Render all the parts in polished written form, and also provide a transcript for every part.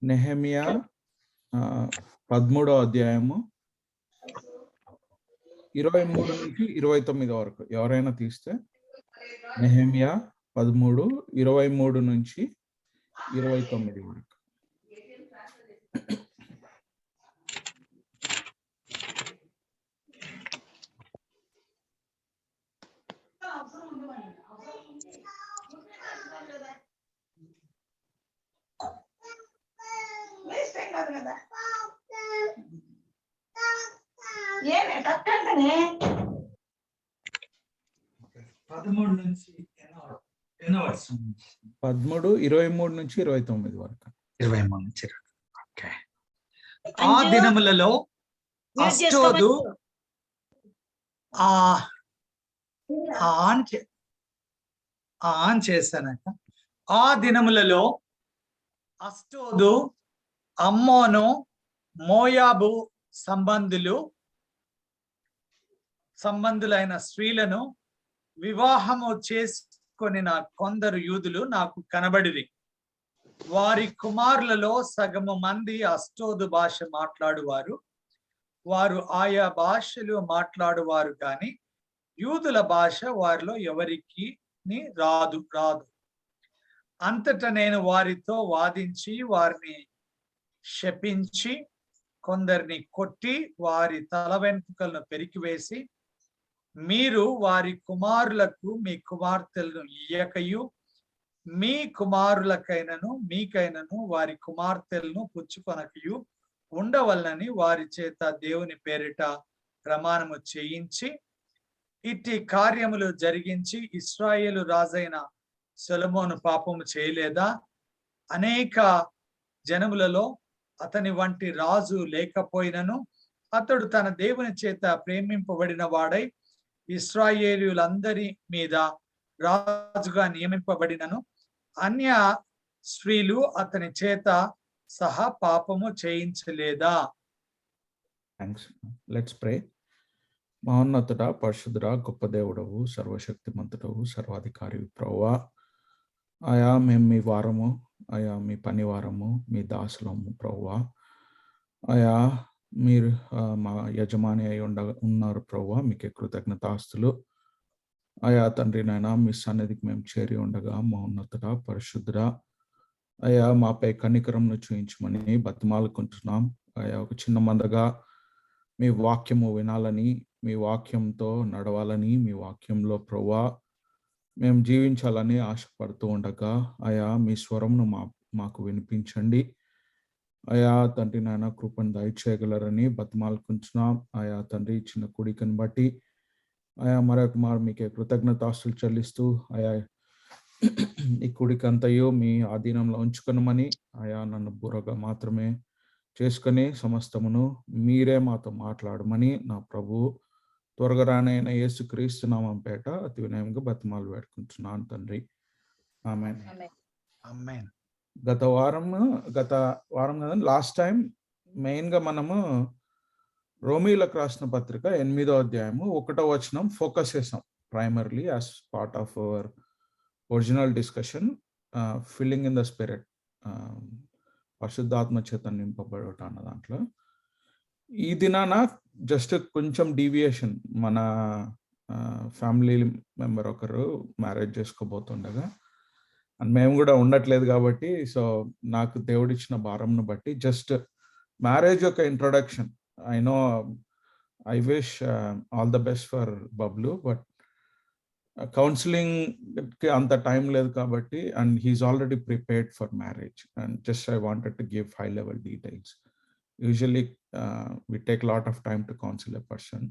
Nehemiah 13వ అధ్యాయము 23 నుంచి 29 వరకు ఎవరైనా తీస్తే. నెహెమియా 13, 23 నుంచి 29 వరకు. నుంచి 13, 23 నుంచి 29 వరకు. 23 నుంచి. ఓకే. ఆ దినములలో అష్టోదు ఆన్ చేశానక. ఆ దినములలో అష్టోదు, అమ్మోను, మోయాబు సంబంధులైన స్త్రీలను వివాహము చేసుకొని కొందరు యూదులు నాకు కనబడిరి. వారి కుమారులలో సగము మంది అష్టోదు భాష మాట్లాడువారు. వారు ఆయా భాషలు మాట్లాడువారు కానీ యూదుల భాష వారిలో ఎవరికి రాదు. అంతటా నేను వారితో వాదించి వారిని శపించి కొందరిని కొట్టి వారి తల వెంట్రుకలను పెరికివేసి, మీరు వారి కుమారులకు మీ కుమార్తెలను ఇయ్యకయు, మీ కుమారులకైనను మీకైనను వారి కుమార్తెలను పుచ్చుకొనకయు ఉండవలనని వారి చేత దేవుని పేరిట ప్రమాణము చేయించి ఇట్టి కార్యములు జరిగించి, ఇశ్రాయేలు రాజైన సొలొమోను పాపము చేయలేదా? అనేక జనములలో అతని వంటి రాజు లేకపోయినను అతడు తన దేవుని చేత ప్రేమింపబడిన వాడై ఇశ్రాయేలీయులందరి మీద రాజుగా నియమింపబడినను అన్య స్త్రీలు అతని చేత సహా పాపము చేయించలేదా? థాంక్స్. Let's pray. మహోన్నతుడా, పరిశుద్ధుడా, గొప్ప దేవుడవు, సర్వశక్తిమంతుడవు, సర్వాధికారి ప్రభువా, అయా మేము మీ వారము, అయా మీ పని వారము, మీ దాసులము ప్రభువా, అయా మీరు మా యజమాని అయి ఉన్నారు ప్రభువా, మీకే కృతజ్ఞతాస్తులు. అయా తండ్రి నాయన, మీ సన్నిధికి మేము చేరి ఉండగా మహోన్నతుడా, పరిశుద్ధుడా, అయా మాపై కనికరంను చూయించమని బతిమాలుకుంటున్నాం. అయా ఒక చిన్న మందగా మీ వాక్యము వినాలని, మీ వాక్యంతో నడవాలని, మీ వాక్యంలో ప్రభువా మేము జీవించాలని ఆశపడుతూ ఉండగా అయా మీ స్వరంను మాకు వినిపించండి. అయా తండ్రి నాయన, కృపను దయచేయగలరని బతిమాలుకుంటున్నాం. అయా తండ్రి, చిన్న కూడికను బట్టి అయా మరొక మారు మీకే కృతజ్ఞతాస్తులు చెల్లిస్తూ అయా ఈ కూడికంతయు మీ ఆధీనంలో ఉంచుకొనమని, అయా నన్ను బుర్రగా మాత్రమే చేసుకొని సమస్తమును మీరే మాతో మాట్లాడమని నా ప్రభు త్వరగా రానైన యేసుక్రీస్తు నామం పేట అతి వినయంగా బతిమాలు వేడుకుంటున్నాను తండ్రి. ఆమేన్. ఆమేన్. గత వారం కదా లాస్ట్ టైం మెయిన్గా మనము రోమీయులకు రాసిన పత్రిక 8వ అధ్యాయము 1వ వచనం ఫోకస్ చేసాం primarily as part of our original discussion, filling in the spirit, పరిశుద్ధాత్మ చేత నింపబడట అన్న దాంట్లో. ఈ దినాన జస్ట్ కొంచెం డీవియేషన్, మన ఫ్యామిలీ మెంబర్ ఒకరు మ్యారేజ్ చేసుకోబోతుండగా అండ్ మేము కూడా ఉండట్లేదు కాబట్టి, సో నాకు దేవుడిచ్చిన భారంను బట్టి జస్ట్ మ్యారేజ్ యొక్క introduction. I know I wish all the best for Bablu, but కౌన్సిలింగ్కి అంత టైం లేదు కాబట్టి, and he's already prepared for marriage and just I wanted to give high level details. Usually we take a lot of time to counsel a person.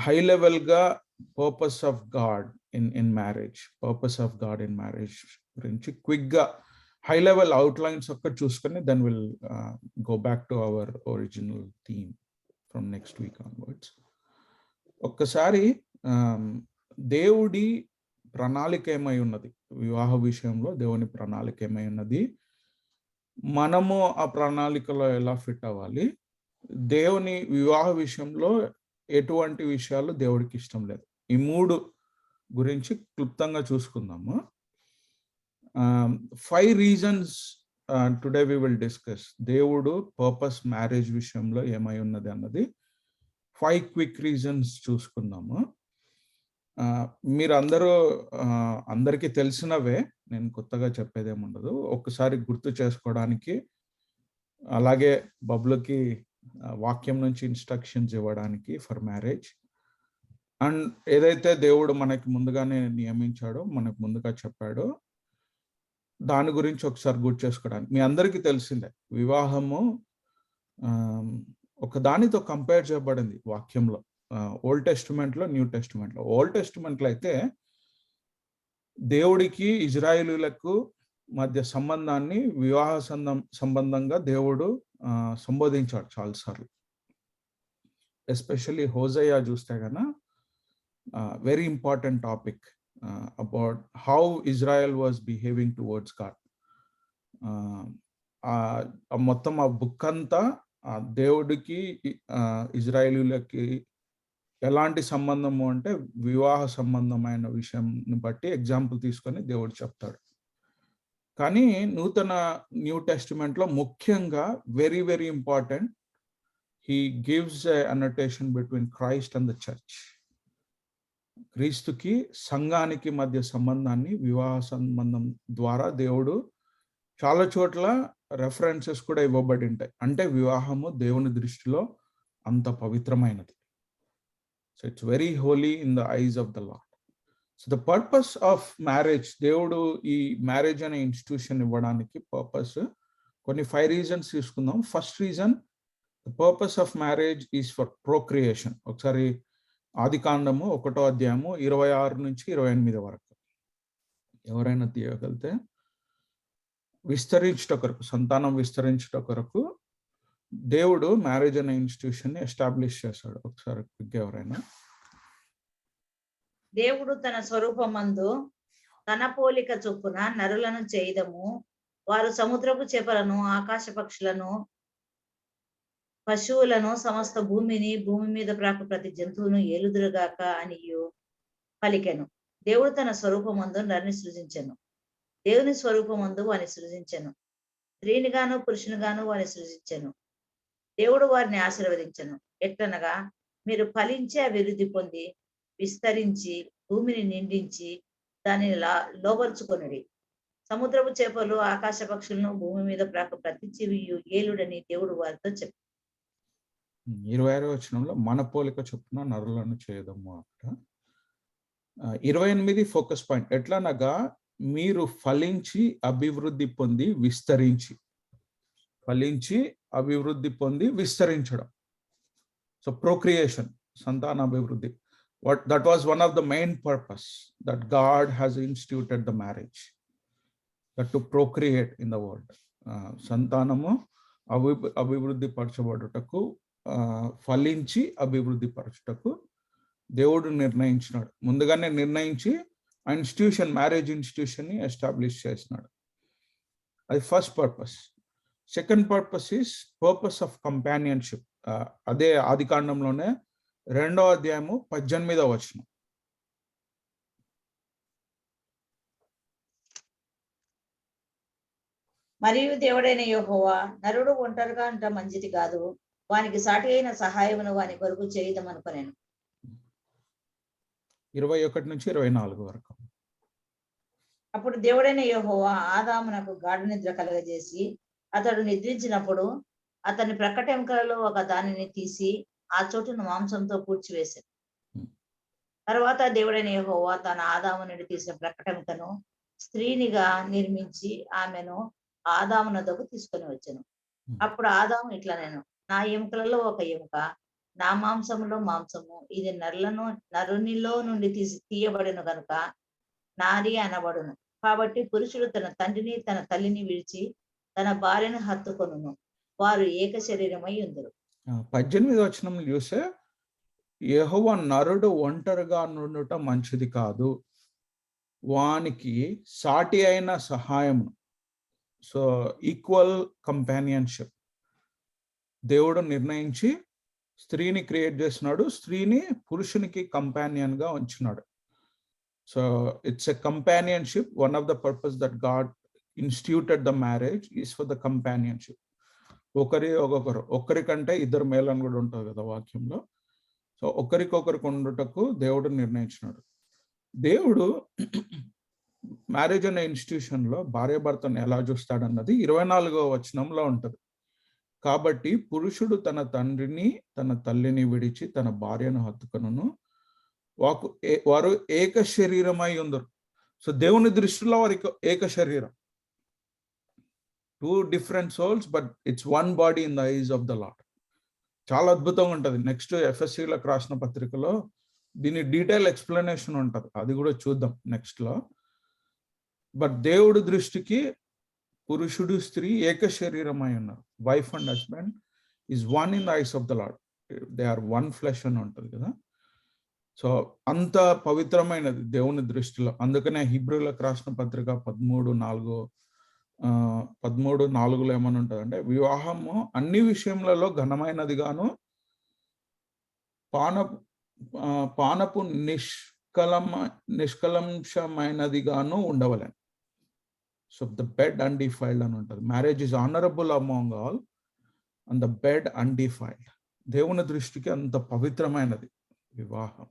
High level ga purpose of God in marriage, purpose of God in marriage gurinchi quick ga high level outlines okka chuskoni, then we'll go back to our original theme from next week onwards. ఒక్కసారి దేవుడి ప్రణాళిక ఏమై ఉన్నది, వివాహ విషయంలో దేవుని ప్రణాళిక ఏమై ఉన్నది, మనము ఆ ప్రణాళికలో ఎలా ఫిట్ అవ్వాలి, దేవుని వివాహ విషయంలో ఎటువంటి విషయాలు దేవుడికి ఇష్టం లేదు, ఈ 3 గురించి క్లుప్తంగా చూసుకుందాము. 5 reasons today we will discuss దేవుడు పర్పస్ మ్యారేజ్ విషయంలో ఏమై ఉన్నది అన్నది 5 క్విక్ రీజన్స్ చూసుకుందాము. మీరందరూ అందరికీ తెలిసినవే, నేను కొత్తగా చెప్పేదేముండదు. ఒక్కసారి గుర్తు చేసుకోవడానికి, అలాగే బబ్లుకి వాక్యం నుంచి ఇన్స్ట్రక్షన్స్ ఇవ్వడానికి ఫర్ మ్యారేజ్. అండ్ ఏదైతే దేవుడు మనకి ముందుగానే నియమించాడో, మనకు ముందుగా చెప్పాడో, దాని గురించి ఒకసారి గుర్తు చేసుకోవడానికి. మీ అందరికీ తెలిసిందే, వివాహము ఒక దానితో కంపేర్ చేయబడింది వాక్యంలో, ఓల్డ్ టెస్టిమెంట్లో, న్యూ టెస్టిమెంట్లో. ఓల్డ్ టెస్టిమెంట్లో అయితే దేవుడికి ఇజ్రాయేలీలకు మధ్య సంబంధాన్ని వివాహ సంబంధంగా దేవుడు సంబోధించాడు చాలాసార్లు. ఎస్పెషల్లీ హోజయ్యా చూస్తే కన్నా very important topic about how Israel was behaving towards God. మొత్తం ఆ బుక్ అంతా దేవుడికి ఇజ్రాయేలీలకి ఎలాంటి సంబంధము అంటే వివాహ సంబంధమైన విషయంని బట్టి ఎగ్జాంపుల్ తీసుకొని దేవుడు చెప్తాడు. కానీ న్యూ టెస్టిమెంట్లో ముఖ్యంగా very very important, he gives a annotation between Christ and the church. క్రీస్తుకి సంఘానికి మధ్య సంబంధాన్ని వివాహ సంబంధం ద్వారా దేవుడు చాలా చోట్ల రెఫరెన్సెస్ కూడా ఇవ్వబడి ఉంటాయి. అంటే వివాహము దేవుని దృష్టిలో అంత పవిత్రమైనది. So it's very holy in the eyes of the lord. So the purpose of marriage, దేవుడు ఈ మ్యారేజ్ అనే ఇన్స్టిట్యూషన్ ఇవ్వడానికి పర్పస్ కొన్ని 5 రీజన్స్ తీసుకుందాం. First reason, the purpose of marriage is for procreation. ఒకసారి ఆదికాండము 1వ అధ్యాయము 26 నుంచి 28 వరకు ఎవరైనా తీయగలితే, విస్తరించుట కొరకు, సంతానం విస్తరించుట కొరకు దేవుడు మ్యారేజ్ అనే ఇన్స్టిట్యూషన్ ని ఎస్టాబ్లిష్ చేశాడు. ఒకసారి ఎవరైనా. దేవుడు తన స్వరూపమందు తన పోలిక చొప్పున నరులను చేయదము, వారు సముద్రపు చేపలను, ఆకాశ పక్షులను, పశువులను, సమస్త భూమిని, భూమి మీద ప్రాకు ప్రతి జంతువును ఏలుదురుగాక అనియు పలికెను. దేవుడు తన స్వరూపమందు నరుని సృజించెను, దేవుని స్వరూపమందు వాని సృజించెను, స్త్రీనిగాను పురుషునిగాను వాని సృజించెను. దేవుడు వారిని ఆశీర్వదించెను. ఎట్లనగా, మీరు ఫలించి అభివృద్ధి పొంది విస్తరించి భూమిని నిండించి దానిని లోబర్చుకొనుడి. సముద్రపు చేపలు, ఆకాశ పక్షులను, భూమి మీద ప్రాకు ప్రతి జీవియు ఏలుడని దేవుడు వారితో చెప్పారు. 26వ వచనంలో మన పోలిక చొప్పున నరులను చేయదము అక్కడ. 28 ఫోకస్ పాయింట్, ఎట్లనగా మీరు ఫలించి అభివృద్ధి పొంది విస్తరించి. ఫలించి అభివృద్ధి పొంది విస్తరించడం. So procreation, సంతానాభివృద్ధి. That was one of the main purpose that God has instituted the marriage, that to procreate in the world. సంతానము అభివృద్ధి పరచబడుటకు, ఫలించి అభివృద్ధి పరచుటకు దేవుడు నిర్ణయించినాడు. ముందుగానే నిర్ణయించి ఆ ఇన్స్టిట్యూషన్, మ్యారేజ్ ఇన్స్టిట్యూషన్ ని ఎస్టాబ్లిష్ చేసినాడు. అది first purpose. Second purpose is purpose of companionship. అదే ఆదికాండంలోనే 2వ అధ్యాయము 18వ వచనం. మరియు దేవుడైన యెహోవా, నరుడు ఒంటరిగా ఉంట మంచిది కాదు, వానికి సాటి అయిన సహాయమును వాని కొరకు చేయదమనుకొనెను. 21 నుంచి 24 వరకు. అప్పుడు దేవుడైన యెహోవా ఆదామునకు గాఢ నిద్ర కలగజేసి, అతడు నిద్రించినప్పుడు అతని ప్రక్కటెముకలలో ఒక దానిని తీసి ఆ చోటును మాంసంతో పూడ్చివేశాడు. తర్వాత దేవుడైన యెహోవా తన ఆదాము నుండి తీసిన ప్రక్కటెముకను స్త్రీనిగా నిర్మించి ఆమెను ఆదాము నొద్దకు తీసుకొని వచ్చాను. అప్పుడు ఆదాము ఇట్లా, నేను నా ఎముకలలో ఒక ఎముక, నా మాంసములో మాంసము, ఇది నరునిలో నుండి తీయబడిన కనుక నారి అనబడును. కాబట్టి పురుషుడు తన తండ్రిని తన తల్లిని విడిచి తన భార్యను హత్తుకొనును, వారు ఏక శరీరమై ఉందరు. 18వ వచనం చూస్తే, యెహోవా నరుడు ఒంటరిగా నుండుట మంచిది కాదు, వానికి సాటి అయిన సహాయం. సో ఈక్వల్ కంపానియన్షిప్ దేవుడు నిర్ణయించి స్త్రీని క్రియేట్ చేసినాడు, స్త్రీని పురుషునికి కంపానియన్ గా ఉంచినాడు. So it's a companionship, one of the purpose that God instituted the marriage is for the companionship. ఒక్కరికంటే ఇద్దరు మేలు అని కూడా ఉంటుంది కదా వాక్యంలో. సో ఒకరికొకరికి ఉండుటకు దేవుడు నిర్ణయించినాడు. దేవుడు మ్యారేజ్ అనే ఇన్స్టిట్యూషన్ లో భార్యాభర్తను ఎలా చూస్తాడన్నది 24వ వచనంలో ఉంటది. కాబట్టి పురుషుడు తన తండ్రిని తన తల్లిని విడిచి తన భార్యను హత్తుకొనును, వారు ఏక శరీరమై ఉందరు. సో దేవుని దృష్టిలో వారికి ఏక శరీరం, 2 different souls, but it's one body in the eyes of the Lord. చాలా అద్భుతంగా ఉంటుంది. నెక్స్ట్ ఎఫ్ఎస్సీలకు రాసిన పత్రికలో దీని డీటెయిల్ ఎక్స్ప్లెనేషన్ ఉంటుంది, అది కూడా చూద్దాం నెక్స్ట్ లో. బట్ దేవుడి దృష్టికి పురుషుడు స్త్రీ ఏక శరీరమై ఉన్నారు. Wife and husband is one in the eyes of the lord, they are one flesh అని ఉంటుంది కదా. సో అంత పవిత్రమైనది దేవుని దృష్టిలో. అందుకనే హీబ్రూలకు రాసిన పత్రిక 13:4 ఏమని ఉంటుంది అంటే, వివాహము అన్ని విషయములలో ఘనమైనది గాను పానపు నిష్కలంశమైనది గాను ఉండవలెను. సో ద బెడ్ అన్డిఫైల్డ్ అని ఉంటుంది. Marriage is honourable among all and the bed undefiled. దేవుని దృష్టికి అంత పవిత్రమైనది వివాహం.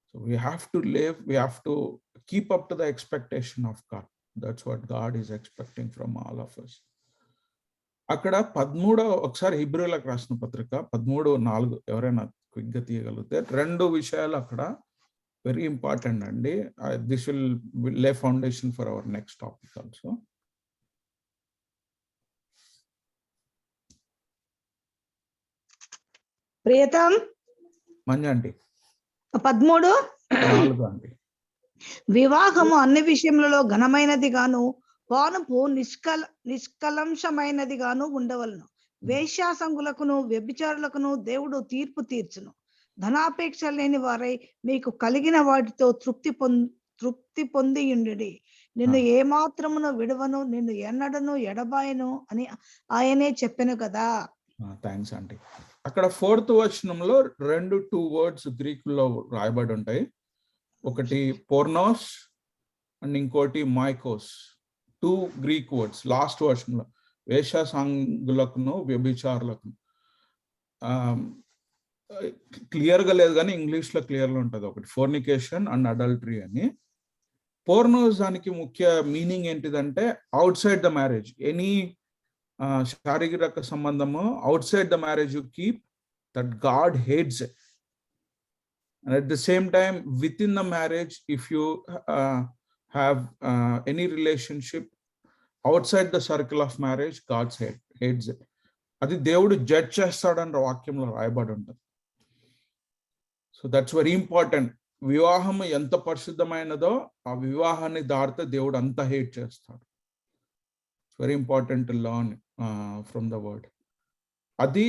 So we have to live, we have to keep up to the expectation of God. That's what God is expecting from all of us. అక్కడ 13 ఒకసారి హీబ్రూలకు రాసిన పత్రిక 13:4 ఎవరైనా క్విక్ గా తీయగలిగితే 2 విషయాలు అక్కడ వెరీ ఇంపార్టెంట్ అండి. This will lay foundation for our next topic also. ప్రియతం మంజండి 13:4 అండి. వివాహము అన్ని విషయములలో ఘనమైనది గాను పానుపు నిష్కలంశమైనది గాను ఉండవలను. వేశ్యాసంగులకును వ్యభిచారులకును దేవుడు తీర్పు తీర్చును. ధనాపేక్ష లేని వారై మీకు కలిగిన వాటితో తృప్తి పొందియుండుడి. నిన్ను ఏమాత్రమును విడువను, నిన్ను ఎన్నడను ఎడబాయను అని ఆయనే చెప్పెను కదా. థ్యాంక్స్ అండి. అక్కడ 4th వచనంలో 2 వర్డ్స్ గ్రీక్ లో రాయబడి ఉంటాయి. ఒకటి పోర్నోస్ అండ్ ఇంకోటి మైకోస్. 2 గ్రీక్ వర్డ్స్ లాస్ట్ వర్షన్లో. వేశ్యాసంగులకును వ్యభిచారులకు క్లియర్గా లేదు కానీ ఇంగ్లీష్లో క్లియర్గా ఉంటుంది. ఒకటి ఫోర్నికేషన్ అండ్ అడల్టరీ అని. పోర్నోస్ దానికి ముఖ్య మీనింగ్ ఏంటిదంటే outside the marriage, any శారీరక సంబంధము outside the marriage you keep, that God hates it. And at the same time, within the marriage, if you have any relationship outside the circle of marriage, God hates it. అది దేవుడు judge చేస్తాడని వాక్యంలో రాయబడి ఉంటుంది. So that's very important. వివాహం ఎంత పరిశుద్ధమైనదో ఆ వివాహాన్ని దాటితే దేవుడు అంత హేట్ చేస్తాడు. Very important to learn from the word. అది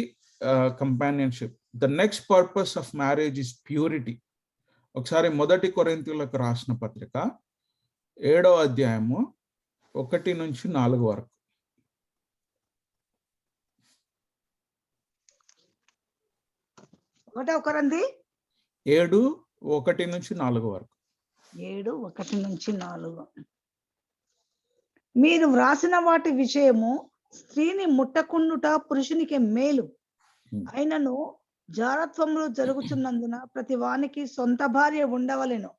companionship. The next purpose of marriage is purity. ఒకసారి 1 కొరింథీయులకు రాసిన పత్రిక 7వ అధ్యాయము 1-4 వరకు. 1 కొరింథీ 7:1-4 వరకు. 7:1-4. మీరు వ్రాసిన వాటి విషయము స్త్రీని ముట్టకుండుట పురుషునికి మేలు. అయినను జారత్వములు జరుగుతున్నందున ప్రతి వానికి సొంత భార్య ఉండవలెను,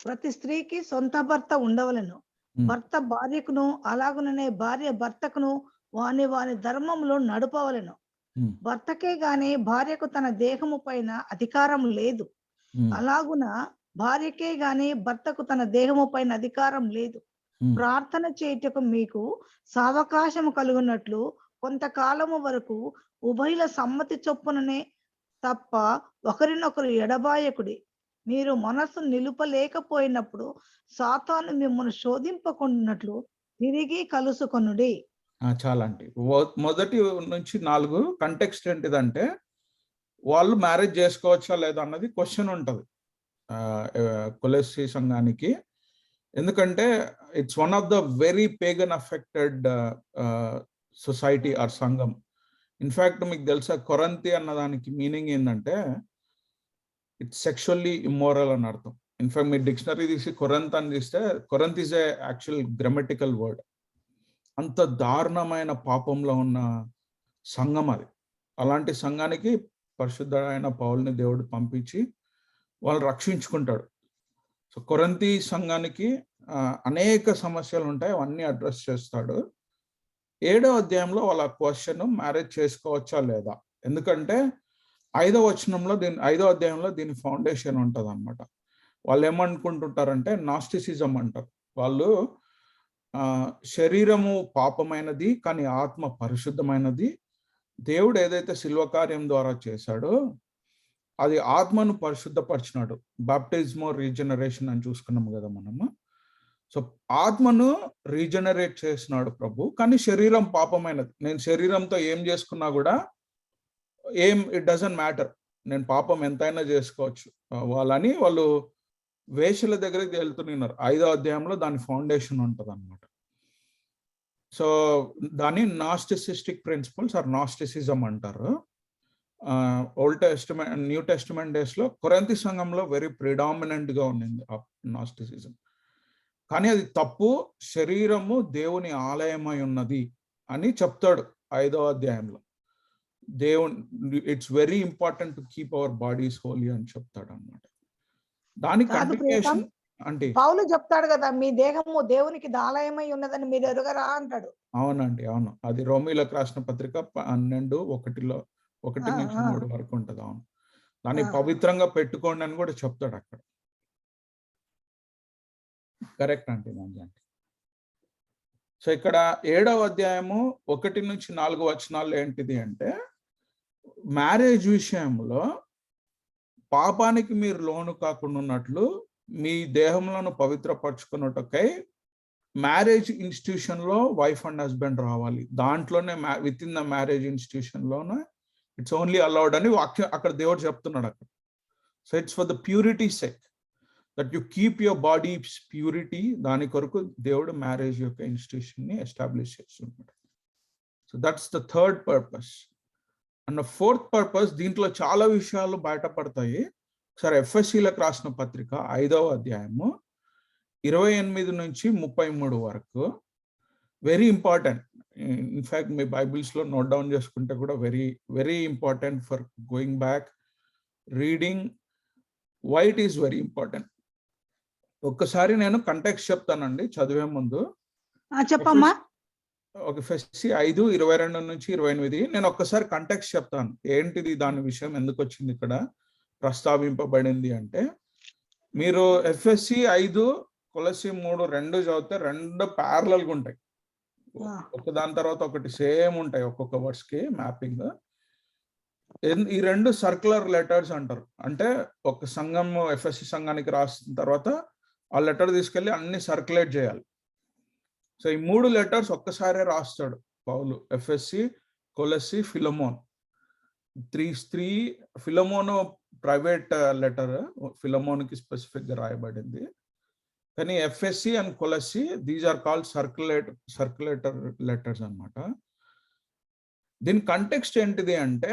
ప్రతి స్త్రీకి సొంత భర్త ఉండవలెను. భర్త భార్యకును అలాగుననే భార్య భర్తకును వాని ధర్మములో నడుపవలెను. భర్తకే గాని భార్యకు తన దేహము పైన అధికారం లేదు. అలాగున భార్యకే గాని భర్తకు తన దేహము పైన అధికారం లేదు. ప్రార్థన చేయుటకు మీకు సావకాశము కలుగునట్లు కొంతకాలము వరకు ఉభయుల సమ్మతి చొప్పుననే తప్ప ఒకరినొకరు ఎడబాయకుడి. మీరు మనస్సు నిలుపలేకపోయినప్పుడు సాతాను మిమ్మల్ని శోధింపకుండానట్లు తిరిగి కలుసుకొనుడి. చాలా అండి. 1-4 కంటెక్స్ట్ ఏంటిదంటే వాళ్ళు మ్యారేజ్ చేసుకోవచ్చా లేదా అన్నది క్వశ్చన్ ఉంటుంది కొలెస్సీ సంఘానికి. ఎందుకంటే it's one of the very pagan affected society or సంఘం. ఇన్ఫాక్ట్ మీకు తెలుసా కొరంతి అన్న దానికి మీనింగ్ ఏంటంటే ఇట్స్ సెక్షువల్లీ ఇమ్మోరల్ అని అర్థం. ఇన్ఫాక్ట్ మీ డిక్షనరీ తీసి కొరంత్ అని తీస్తే కొరంత్ is a actual grammatical word. అంత దారుణమైన పాపంలో ఉన్న సంఘం అది. అలాంటి సంఘానికి పరిశుద్ధమైన పౌలుని దేవుడు పంపించి వాళ్ళు రక్షించుకుంటాడు. సో కొరంతి సంఘానికి అనేక సమస్యలు ఉంటాయి, అవన్నీ అడ్రస్ చేస్తాడు. 7వ అధ్యాయంలో వాళ్ళ క్వశ్చన్ మ్యారేజ్ చేసుకోవచ్చా లేదా, ఎందుకంటే 5వ అధ్యాయంలో దీని ఫౌండేషన్ ఉంటుంది అనమాట. వాళ్ళు ఏమనుకుంటుంటారంటే నాస్టిసిజం అంటారు. వాళ్ళు శరీరము పాపమైనది కానీ ఆత్మ పరిశుద్ధమైనది. దేవుడు ఏదైతే శిల్వ కార్యం ద్వారా చేశాడో అది ఆత్మను పరిశుద్ధపరిచినాడు. బాప్టిజమో రీజనరేషన్ అని చూసుకున్నాం కదా మనము. సో ఆత్మను రీజనరేట్ చేసినాడు ప్రభు, కానీ శరీరం పాపమైనది. నేను శరీరంతో ఏం చేసుకున్నా కూడా ఇట్ డజంట్ మ్యాటర్, నేను పాపం ఎంతైనా చేసుకోవచ్చు వాళ్ళు వేషల దగ్గరికి వెళ్తున్నారు. 5వ అధ్యాయంలో దాని ఫౌండేషన్ ఉంటుంది అనమాట. సో దాన్ని నాస్టిసిస్టిక్ ప్రిన్సిపల్స్ ఆర్ నాస్టిసిజం అంటారు. Old testament, new testament days లో కొరింథీ సంఘంలో వెరీ ప్రిడామినెంట్ గా ఉండింది నాస్టిసిజం. కానీ అది తప్పు, శరీరము దేవుని ఆలయమై ఉన్నది అని చెప్తాడు 5వ అధ్యాయంలో. It's very important to keep our bodies holy అని చెప్తాడు అన్నమాట. దాని కంటిన్యూషన్ అంటే పౌలు చెప్తాడు కదా, మీ దేహము దేవునికి ఆలయమై ఉన్నదని మీరు ఎరుగరా అంటాడు. అవునండి, అవును. అది రోమీలకు రాసిన పత్రిక 12:1-3 వరకు ఉంటది. అవును, దాన్ని పవిత్రంగా పెట్టుకోండి అని కూడా చెప్తాడు అక్కడ. కరెక్ట్ అంటే మంచి. సో ఇక్కడ 7వ అధ్యాయము 1-4 వచనాలు ఏంటిది అంటే, మ్యారేజ్ విషయంలో పాపానికి మీరు లోను కాకుండా ఉన్నట్లు మీ దేహంలోను పవిత్రపరచుకున్నటకై మ్యారేజ్ ఇన్స్టిట్యూషన్ లో వైఫ్ అండ్ హస్బెండ్ రావాలి. దాంట్లోనే within the marriage institution లోనే ఇట్స్ ఓన్లీ అలౌడ్ అని వాక్యం అక్కడ దేవుడు చెప్తున్నాడు అక్కడ. So it's for the purity sake, that you keep your body purity. దాని కొరకు దేవుడు మ్యారేజ్ యొక్క ఇన్స్టిట్యూషన్ ని ఎస్టాబ్లిష్ చేస్తున్నాడు. So that's the third purpose. And fourth purpose, దీంట్లో చాలా విషయాలు బయటపడతాయి. ఒకసారి ఎఫ్ఎస్సీలకు రాసిన పత్రిక 5వ అధ్యాయము 28-33 వరకు వెరీ ఇంపార్టెంట్. ఇన్ఫాక్ట్ మీ బైబిల్స్ లో నోట్ డౌన్ చేసుకుంటే కూడా very very important for going back reading. Why it is very important. ఒక్కసారి నేను కంటెక్స్ట్ చెప్తానండి చదివే ముందు. చెప్పమ్మా. ఎఫెసీ 5:22-28 నేను ఒక్కసారి కంటెక్స్ట్ చెప్తాను. ఏంటిది దాని విషయం, ఎందుకు వచ్చింది ఇక్కడ ప్రస్తావింపబడింది అంటే, మీరు ఎఫ్ఎస్సి 5, కొలస్సీ 3 రెండు చదివితే రెండు ప్యారలల్ గా ఉంటాయి. ఒక దాని తర్వాత ఒకటి సేమ్ ఉంటాయి, ఒక్కొక్క వర్డ్స్ కి మ్యాపింగ్. ఈ రెండు సర్క్యులర్ లెటర్స్ అంటారు. అంటే ఒక సంఘం ఎఫ్ఎస్సి సంఘానికి రాసిన తర్వాత ఆ లెటర్ తీసుకెళ్లి అన్ని సర్క్యులేట్ చేయాలి. సో ఈ 3 లెటర్స్ ఒక్కసారే రాస్తాడు పౌలు. ఎఫ్ఎస్సి, కొలస్సీ, Philemon. 3 Philemon private letter, Philemon కి స్పెసిఫిక్ గా రాయబడింది. కానీ ఎఫ్ఎస్సి అండ్ కొలస్సీ these are called circulator letters అన్నమాట. దీని కంటెక్స్ట్ ఏంటిది అంటే,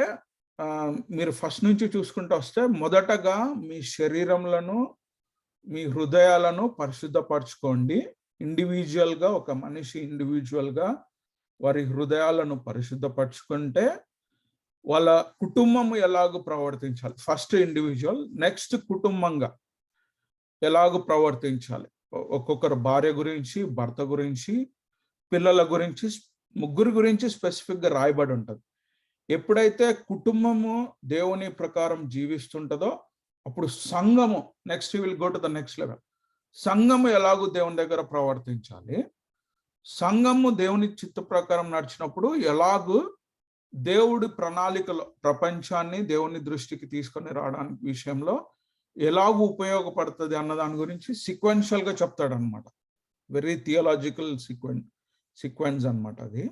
మీరు ఫస్ట్ నుంచి చూసుకుంటూ వస్తే, మొదటగా మీ శరీరములను మీ హృదయాలను పరిశుద్ధపరచుకోండి. ఇండివిజువల్ గా, ఒక మనిషి ఇండివిజువల్ గా వారి హృదయాలను పరిశుద్ధపరచుకుంటే వాళ్ళ కుటుంబము ఎలాగూ ప్రవర్తించాలి. ఫస్ట్ ఇండివిజువల్, నెక్స్ట్ కుటుంబంగా ఎలాగూ ప్రవర్తించాలి. ఒక్కొక్కరు భార్య గురించి, భర్త గురించి, పిల్లల గురించి, ముగ్గురు గురించి స్పెసిఫిక్ గా రాయబడి ఉంటుంది. ఎప్పుడైతే కుటుంబము దేవుని ప్రకారం జీవిస్తుంటుందో అప్పుడు సంఘము, next will go to the next level. సంఘము ఎలాగూ దేవుని దగ్గర ప్రవర్తించాలి, సంఘము దేవుని చిత్త ప్రకారం నడిచినప్పుడు ఎలాగూ దేవుడి ప్రణాళికలో ప్రపంచాన్ని దేవుని దృష్టికి తీసుకొని రావడానికి విషయంలో ఎలాగూ ఉపయోగపడుతుంది అన్న దాని గురించి సీక్వెన్షియల్ గా చెప్తాడు అనమాట. వెరీ థియలాజికల్ సీక్వెన్స్ అనమాట అది.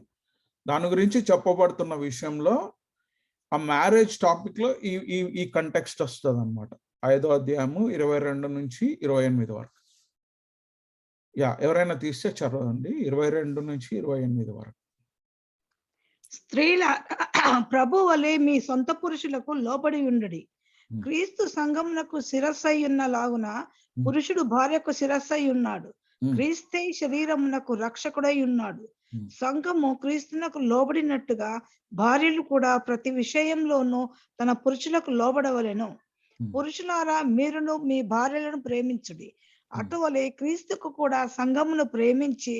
దాని గురించి చెప్పబడుతున్న విషయంలో ఆ మ్యారేజ్ టాపిక్ లో ఈ కంటెక్స్ట్ వస్తుంది అనమాట. 5వ అధ్యాయము 22-28 వరకు. ఎవరైనా తీస్తే చదవండి 22-28 వరకు. స్త్రీల ప్రభు వలె మీ సొంత పురుషులకు లోబడి ఉండడి. క్రీస్తు సంఘమునకు శిరస్సై ఉన్న లాగున పురుషుడు భార్యకు శిరస్సై ఉన్నాడు. క్రీస్తే శరీరమునకు రక్షకుడై ఉన్నాడు. సంఘము క్రీస్తునకు లోబడినట్టుగా భార్యలు కూడా ప్రతి విషయంలోనూ తన పురుషులకు లోబడవలెను. పురుషులారా, మీరును మీ భార్యలను ప్రేమించుడి. అటువలే క్రీస్తుకు కూడా సంఘమును ప్రేమించి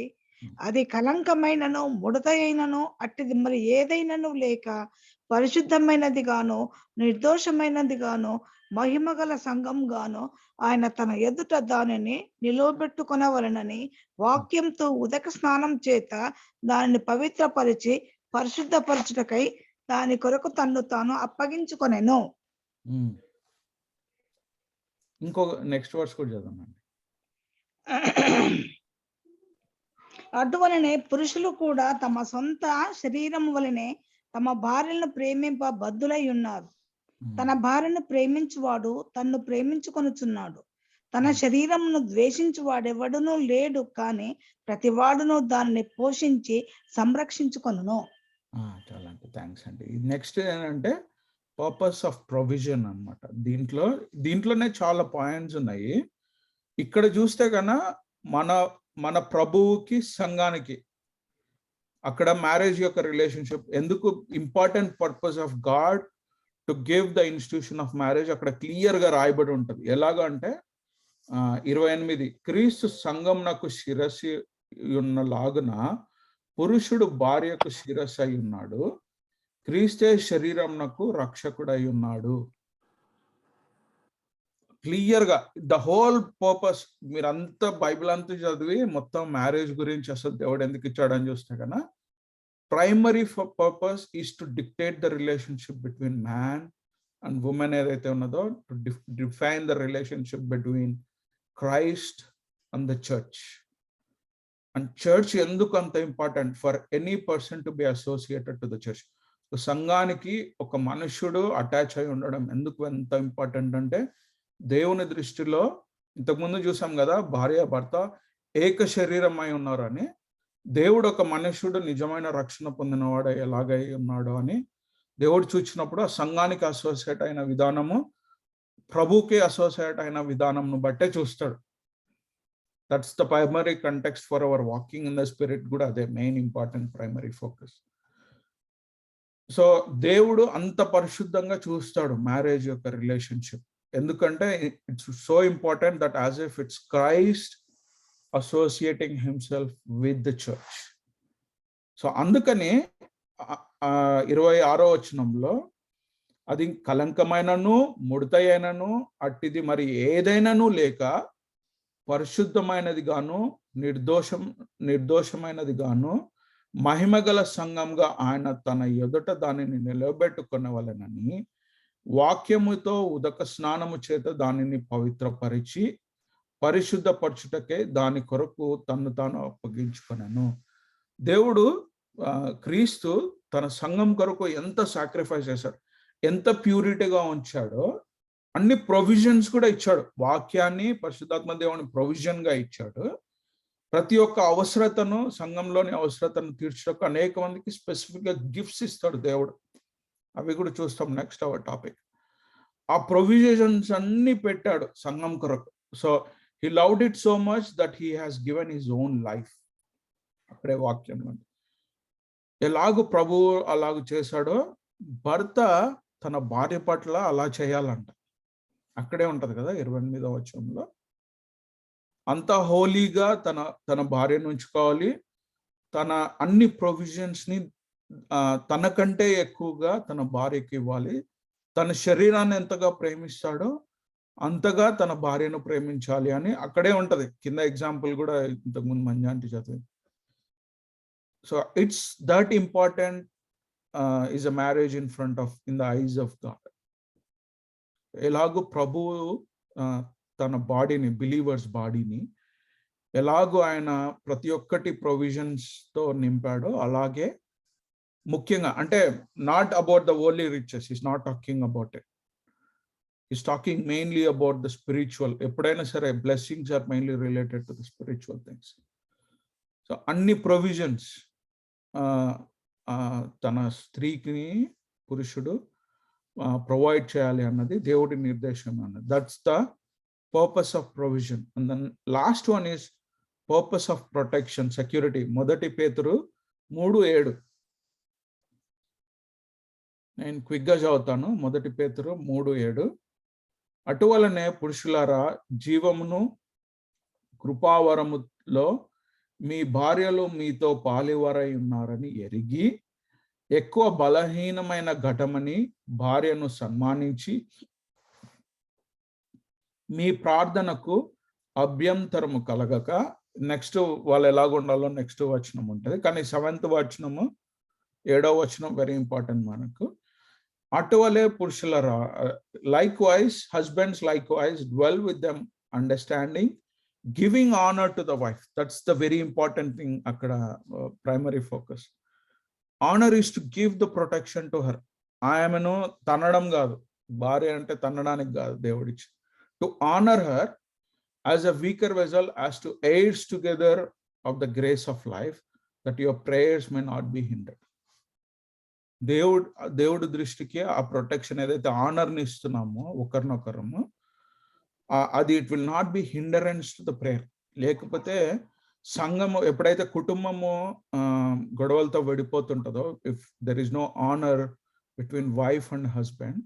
అది కలంకమైనను ముడతైనను అట్టిది మరి ఏదైనను లేక పరిశుద్ధమైనది గాను నిర్దోషమైనది గాను మహిమగల సంఘం గాను ఆయన తన ఎదుట దానిని నిలవబెట్టుకొనవలెనని వాక్యంతో ఉదక స్నానం చేత దానిని పవిత్రపరిచి పరిశుద్ధపరచుటకై దాని కొరకు తన్ను తాను అప్పగించుకొనెను. ఇంకో నెక్స్ట్ వర్స్ కూడా చదవండి. అటువలనే పురుషులు కూడా తమ సొంత శరీరం వలనే తమ భార్యలను ప్రేమింప బద్ధులై ఉన్నారు. తన భార్యను ప్రేమించువాడు తన్ను ప్రేమించుకొనుచున్నాడు. తన శరీరమును ద్వేషించువాడెవడునూ లేడు, కానీ ప్రతివాడును దానిని పోషించి సంరక్షించుకొనును. చాలా థ్యాంక్స్ అండి. నెక్స్ట్ ఏంటంటే పర్పస్ ఆఫ్ ప్రొవిజన్ అన్నమాట. దీంట్లోనే చాలా పాయింట్స్ ఉన్నాయి. ఇక్కడ చూస్తే కన్నా మన ప్రభువుకి సంఘానికి అక్కడ మ్యారేజ్ యొక్క రిలేషన్షిప్ ఎందుకు important purpose of God to give the institution of marriage అక్కడ క్లియర్ గా రాయబడి ఉంటుంది. ఎలాగా అంటే 28 క్రీస్తు సంఘం నాకు శిరస్సు ఉన్న లాగున పురుషుడు భార్యకు శిరస్సు అయి ఉన్నాడు. క్రీస్తే శరీరం నాకు రక్షకుడై ఉన్నాడు. క్లియర్ గా ద హోల్ పర్పస్, మీరంతా బైబిల్ అంతా చదివి మొత్తం మ్యారేజ్ గురించి అసలు దేవుడు ఎందుకు ఇచ్చాడని చూస్తే కన్నా primary purpose is to dictate the relationship between man and women ఏదైతే ఉన్నదో, to define the relationship between Christ and the church. And church ఎందుకు అంత important for any person to be associated to the church. సంఘానికి ఒక మనుష్యుడు attach అయి ఉండడం ఎందుకు ఎంత ఇంపార్టెంట్ అంటే, దేవుని దృష్టిలో ఇంతకుముందు చూసాం కదా, భార్య భర్త ఏక శరీరం అయి ఉన్నారు అని. దేవుడు ఒక మనుష్యుడు నిజమైన రక్షణ పొందినవాడు ఎలాగై ఉన్నాడు అని దేవుడు చూసినప్పుడు ఆ సంఘానికి అసోసియేట్ అయిన విధానము ప్రభుకి అసోసియేట్ అయిన విధానంను బట్టే చూస్తాడు. That's the primary context for hour walking in the spirit. కూడా అదే main important primary focus. So దేవుడు అంత పరిశుద్ధంగా చూస్తాడు మ్యారేజ్ యొక్క రిలేషన్షిప్. ఎందుకంటే it's so important that as if it's Christ associating himself with the church. So అందుకని 26వ వచనంలో అది కలంకమైనను ముడతైనను అట్టిది మరి ఏదైనాను లేక పరిశుద్ధమైనది గాను నిర్దోషమైనది గాను మహిమగల సంఘంగా ఆయన తన ఎదుట దానిని నిలబెట్టుకొనవలెనని వాక్యముతో ఉదక స్నానము చేత దానిని పవిత్రపరిచి పరిశుద్ధపరచుటకే దాని కొరకు తన్ను తాను అప్పగించుకొనెను. దేవుడు క్రీస్తు తన సంఘం కొరకు ఎంత సాక్రిఫైస్ చేశాడు, ఎంత ప్యూరిటీగా ఉంచాడో అన్ని ప్రొవిజన్స్ కూడా ఇచ్చాడు. వాక్యాన్ని పరిశుద్ధాత్మ దేవుని ప్రొవిజన్ గా ఇచ్చాడు. ప్రతి ఒక్క అవసరతను, సంఘంలోని అవసరతను తీర్చడానికి అనేక మందికి స్పెసిఫిక్ గా గిఫ్ట్స్ ఇస్తాడు దేవుడు. అవి కూడా చూస్తాం నెక్స్ట్ అవర్ టాపిక్. ఆ ప్రొవిజన్స్ అన్ని పెట్టాడు సంఘం కొరకు. So he loved it so much that he has given his own life. అక్కడే వాక్యంలో ఎలాగూ ప్రభువు అలాగూ చేశాడో భర్త తన భార్య పట్ల అలా చేయాలంట. అక్కడే ఉంటది కదా 28వ వచనంలో. అంత హోలీగా తన భార్యను ఉంచుకోవాలి. తన అన్ని ప్రొవిజన్స్ ని తనకంటే ఎక్కువగా తన భార్యకి ఇవ్వాలి. తన శరీరాన్ని ఎంతగా ప్రేమిస్తాడో అంతగా తన భార్యను ప్రేమించాలి అని అక్కడే ఉంటది. కింద ఎగ్జాంపుల్ కూడా ఇంతకుముందు మంజాంటి చదివి. So it's that important is a marriage in the eyes of God. ఎలాగో ప్రభువు తన బాడీని, బిలీవర్స్ బాడీని ఎలాగో ఆయన ప్రతి ఒక్కటి ప్రొవిజన్స్ తో నింపాడో అలాగే ముఖ్యంగా అంటే not about the worldly riches, is not talking about it. He's talking mainly about the spiritual. ఎప్పుడైనా సరే blessings are mainly related to the spiritual things. So అన్ని ప్రొవిజన్స్ తన స్త్రీకి పురుషుడు ప్రొవైడ్ చేయాలి అన్నది దేవుడి నిర్దేశం అన్నది. That's the purpose of provision. And then last one is purpose of protection, security. 1 పేతురు 3:7. నేను క్విక్గా చదువుతాను. 1 పేతురు 3:7. అటువలనే పురుషులారా, జీవమును కృపావరములో మీ భార్యలు మీతో పాలివారై ఉన్నారని ఎరిగి, ఎక్కువ బలహీనమైన ఘటమని భార్యను సన్మానించి, మీ ప్రార్థనకు అభ్యంతరము కలగక, నెక్స్ట్ వాళ్ళు ఎలాగుండాలో నెక్స్ట్ వచనం ఉంటుంది, కానీ 7th వచనము 7వ వచనం వెరీ ఇంపార్టెంట్ మనకు. అటువలే పురుషులరా, likewise husbands likewise dwell with them understanding, giving honour to the wife. That's the very important thing అక్కడ, primary focus. Honour is to give the protection to her. ఆమెను తన్నడం కాదు, భార్య అంటే తన్నడానికి కాదు దేవుడిచ్చి. To honour her as a weaker vessel, as to aids together of the grace of life, that your prayers may not be hindered. దేవుడి దృష్టికి ఆ ప్రొటెక్షన్ ఏదైతే ఆనర్ని ఇస్తున్నామో ఒకరినొకరము, అది it will not be hindrance to the prayer. లేకపోతే సంఘము ఎప్పుడైతే కుటుంబము గొడవలతో విడిపోతుంటుందో, if there is no honour between wife and husband,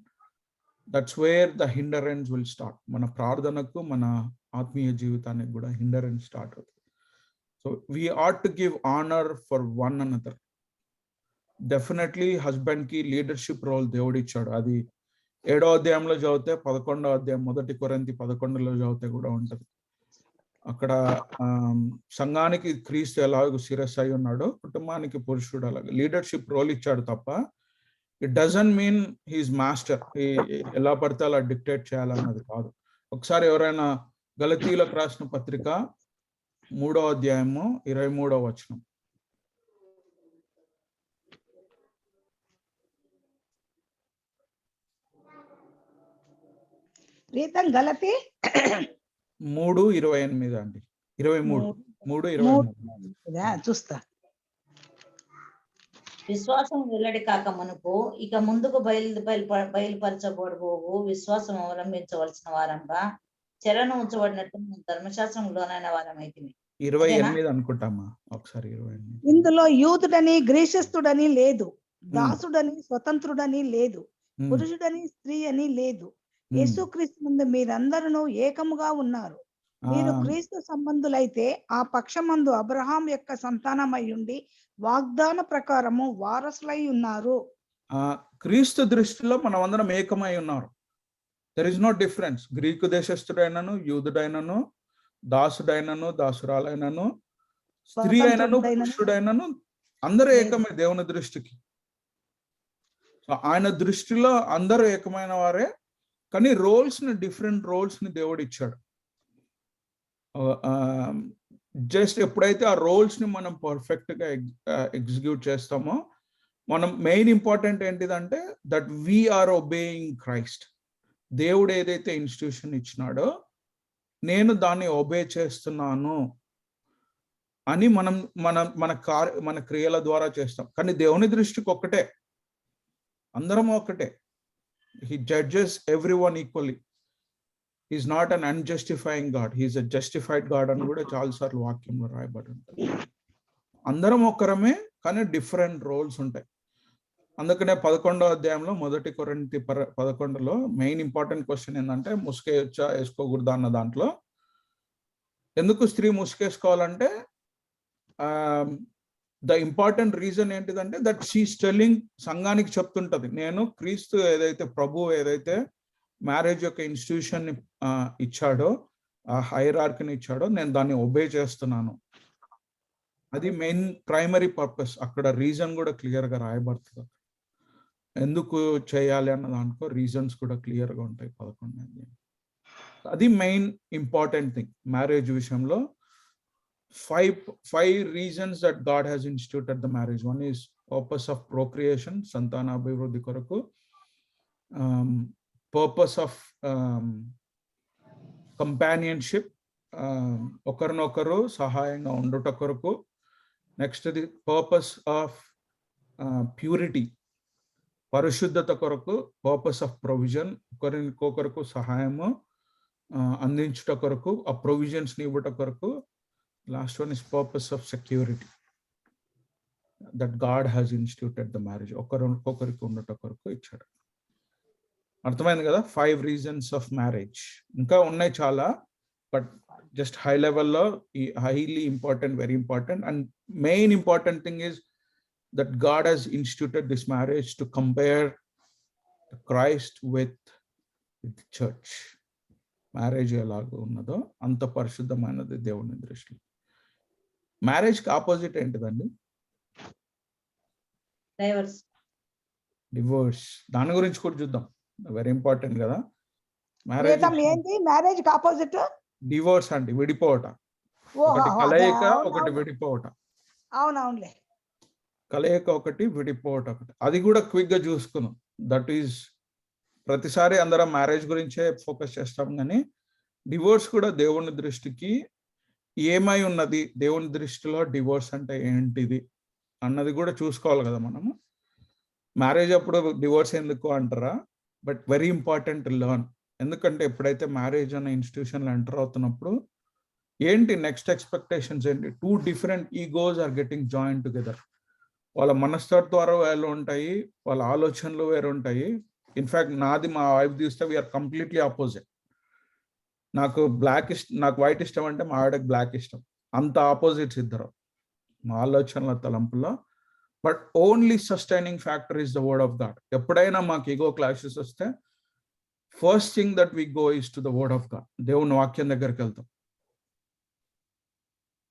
that's where the hindrance will start. మన ప్రార్థనకు, మన ఆత్మీయ జీవితానికి కూడా హిండరెన్స్ స్టార్ట్ అవుతుంది. So we ought to give honour for one another. Definitely హస్బెండ్కి లీడర్షిప్ రోల్ దేవుడు ఇచ్చాడు. అది 7వ అధ్యాయంలో చదివితే, 11వ అధ్యాయం 1 కొరింథీ 11లో చదివితే కూడా ఉంటుంది. అక్కడ సంఘానికి క్రీస్తు ఎలాగో శిరస్సు అయి ఉన్నాడో, కుటుంబానికి పురుషుడు అలాగే లీడర్షిప్ రోల్ ఇచ్చాడు తప్ప, it doesn't mean he's master, ఎలా పడితే అలా డిక్టేట్ చేయాలన్నది కాదు. ఒకసారి ఎవరైనా గలతీయులకు రాసిన పత్రిక 3వ అధ్యాయము 23వ వచనం. గలతీ 3:28 అండి. 3:23 చూస్తా. విశ్వాసం వెల్లడి కాక మునుపు ఇక ముందుకు బయలుపరచబడబోవు విశ్వాసం అవలంబించవలసిన వారంగా చెరను ఉంచబడినట్టు ధర్మశాస్త్రం లోనైన వారమైతే 28 అనుకుంటామా ఒకసారి. 28. ఇందులో యూదుడని గ్రీషస్తుడని లేదు, దాసుడని స్వతంత్రుడని లేదు, పురుషుడని స్త్రీ అని లేదు, యేసుక్రీస్తు ముందు మీరందరూ ఏకముగా ఉన్నారు. మీరు క్రీస్తు సంబంధులైతే ఆ పక్షమందు అబ్రహాం యొక్క సంతానమై ఉండి వాగ్దాన ప్రకారము వారసులై ఉన్నారు. క్రీస్తు దృష్టిలో మనం అందరం ఏకమై ఉన్నారు. There is no difference. గ్రీకు దేశస్థుడైనను, యూదుడైనను, దాసుడైనను, దాసురాలైనను, స్త్రీ అయినను, పురుషుడైనను, అందరూ ఏకమే దేవుని దృష్టికి. సో ఆయన దృష్టిలో అందరూ ఏకమైన వారే, కానీ డిఫరెంట్ రోల్స్ ని దేవుడు ఇచ్చాడు. జస్ట్ ఎప్పుడైతే ఆ రోల్స్ ని మనం పర్ఫెక్ట్ గా ఎగ్జిక్యూట్ చేస్తామో, మనం మెయిన్ ఇంపార్టెంట్ ఏంటిదంటే దట్ వీఆర్ ఒబేయింగ్ క్రైస్ట్. దేవుడు ఏదైతే ఇన్స్టిట్యూషన్ ఇచ్చినాడో నేను దాన్ని ఒబే చేస్తున్నాను అని మనం మన క్రియల ద్వారా చేస్తాం. కానీ దేవుని దృష్టికి ఒక్కటే, అందరం ఒక్కటే. He judges everyone equally. He is not an unjustifying God. He is a justified God అని కూడా చాలాసార్లు వాక్యంలో రాయబడి ఉంటుంది. అందరం ఒక్కరమే, కానీ డిఫరెంట్ రోల్స్ ఉంటాయి. అందుకనే 11వ అధ్యాయంలో 1 కొరింథీ 11లో మెయిన్ ఇంపార్టెంట్ క్వశ్చన్ ఏంటంటే ముసుకేయొచ్చా వేసుకోకూడదా అన్న దాంట్లో, ఎందుకు స్త్రీ ముసుకేసుకోవాలంటే ద ఇంపార్టెంట్ రీజన్ ఏంటిదంటే దట్ షీస్ టెల్లింగ్, సంఘానికి చెప్తుంటది, నేను క్రీస్తు ఏదైతే ప్రభు ఏదైతే మ్యారేజ్ యొక్క ఇన్స్టిట్యూషన్ ని ఇచ్చాడో, ఆ హైరార్కీని ఇచ్చాడో, నేను దాన్ని ఒబే చేస్తున్నాను. అది మెయిన్ ప్రైమరీ పర్పస్. అక్కడ రీజన్ కూడా క్లియర్ గా రాయబడుతుంది. ఎందుకు చేయాలి అన్న దాంట్లో రీజన్స్ కూడా క్లియర్ గా ఉంటాయి 11. అది మెయిన్ ఇంపార్టెంట్ థింగ్ మ్యారేజ్ విషయంలో. Five reasons that God has instituted the marriage. One is purpose of procreation, santana abhivrudhi koraku. Purpose of companionship, okarnokaru sahayanga unduta koraku. Next, the purpose of purity, పరిశుద్ధత కొరకు, purpose of provision, ఒకరికొకరికి సహాయము అందించుట కొరకు, ఆ provisions ని ఇవ్వట కొరకు. Last one is purpose of security, that God has instituted the marriage. ఒకరికొకరికి ఉండట కొరకు ఇచ్చాడు. అర్థమైంది కదా? 5 reasons ఆఫ్ మ్యారేజ్. ఇంకా ఉన్నాయి చాలా, బట్ జస్ట్ హై లెవెల్లో ఈ highly important, very important. And main important thing is that God has instituted this marriage to compare Christ with the church. Marriage ఎలాగ ఉన్నదో అంత పరిశుద్ధమైనది దేవుని దృష్టిలో. మ్యారేజ్కి ఆపోజిట్ ఏంటిదండి? డివోర్స్. దాని గురించి కూడా చూద్దాం, వెరీ ఇంపార్టెంట్ కదా. మ్యారేజ్ ఏంటి? మ్యారేజ్ కి ఆపోజిట్ డివోర్స్ అంటే విడిపోవట. ఒకటి కలయిక, ఒకటి విడిపోవట. అవునవునులే. కలయిక ఒకటి, విడిపోవట ఒకటి. అది కూడా క్విక్ గా చూసుకున్నాం. దట్ ఈస్ ప్రతిసారి అందరం మ్యారేజ్ గురించే ఫోకస్ చేస్తాం, కానీ డివోర్స్ కూడా దేవుని దృష్టికి ఏమై ఉన్నది, దేవుని దృష్టిలో డివోర్స్ అంటే ఏంటిది అన్నది కూడా చూసుకోవాలి కదా మనము. మ్యారేజ్ అప్పుడు డివోర్స్ ఎందుకు అంటారా? But very important learn. ఎందుకంటే ఎప్పుడైతే మ్యారేజ్ అనే ఇన్స్టిట్యూషన్లో ఎంటర్ అవుతున్నప్పుడు ఏంటి నెక్స్ట్ ఎక్స్పెక్టేషన్స్ ఏంటి? 2 different egos are getting join together. వాళ్ళ మనస్తత్వాలు వేరు ఉంటాయి, వాళ్ళ ఆలోచనలు వేరు ఉంటాయి. ఇన్ఫ్యాక్ట్ నాది, మా వైఫ్ చూస్తే వీఆర్ కంప్లీట్లీ ఆపోజిట్. నాకు నాకు వైట్ ఇష్టం అంటే మా ఆవిడకి బ్లాక్ ఇష్టం. అంత ఆపోజిట్స్ ఇద్దరు మా ఆలోచనల తలంపులో. But only sustaining factor is the word of God. ఎప్పుడైనా మాకు ఈగో క్లాషెస్ వస్తే first thing that we go is to the word of God. దేవుని వాక్యం దగ్గరికి వెళ్తాం.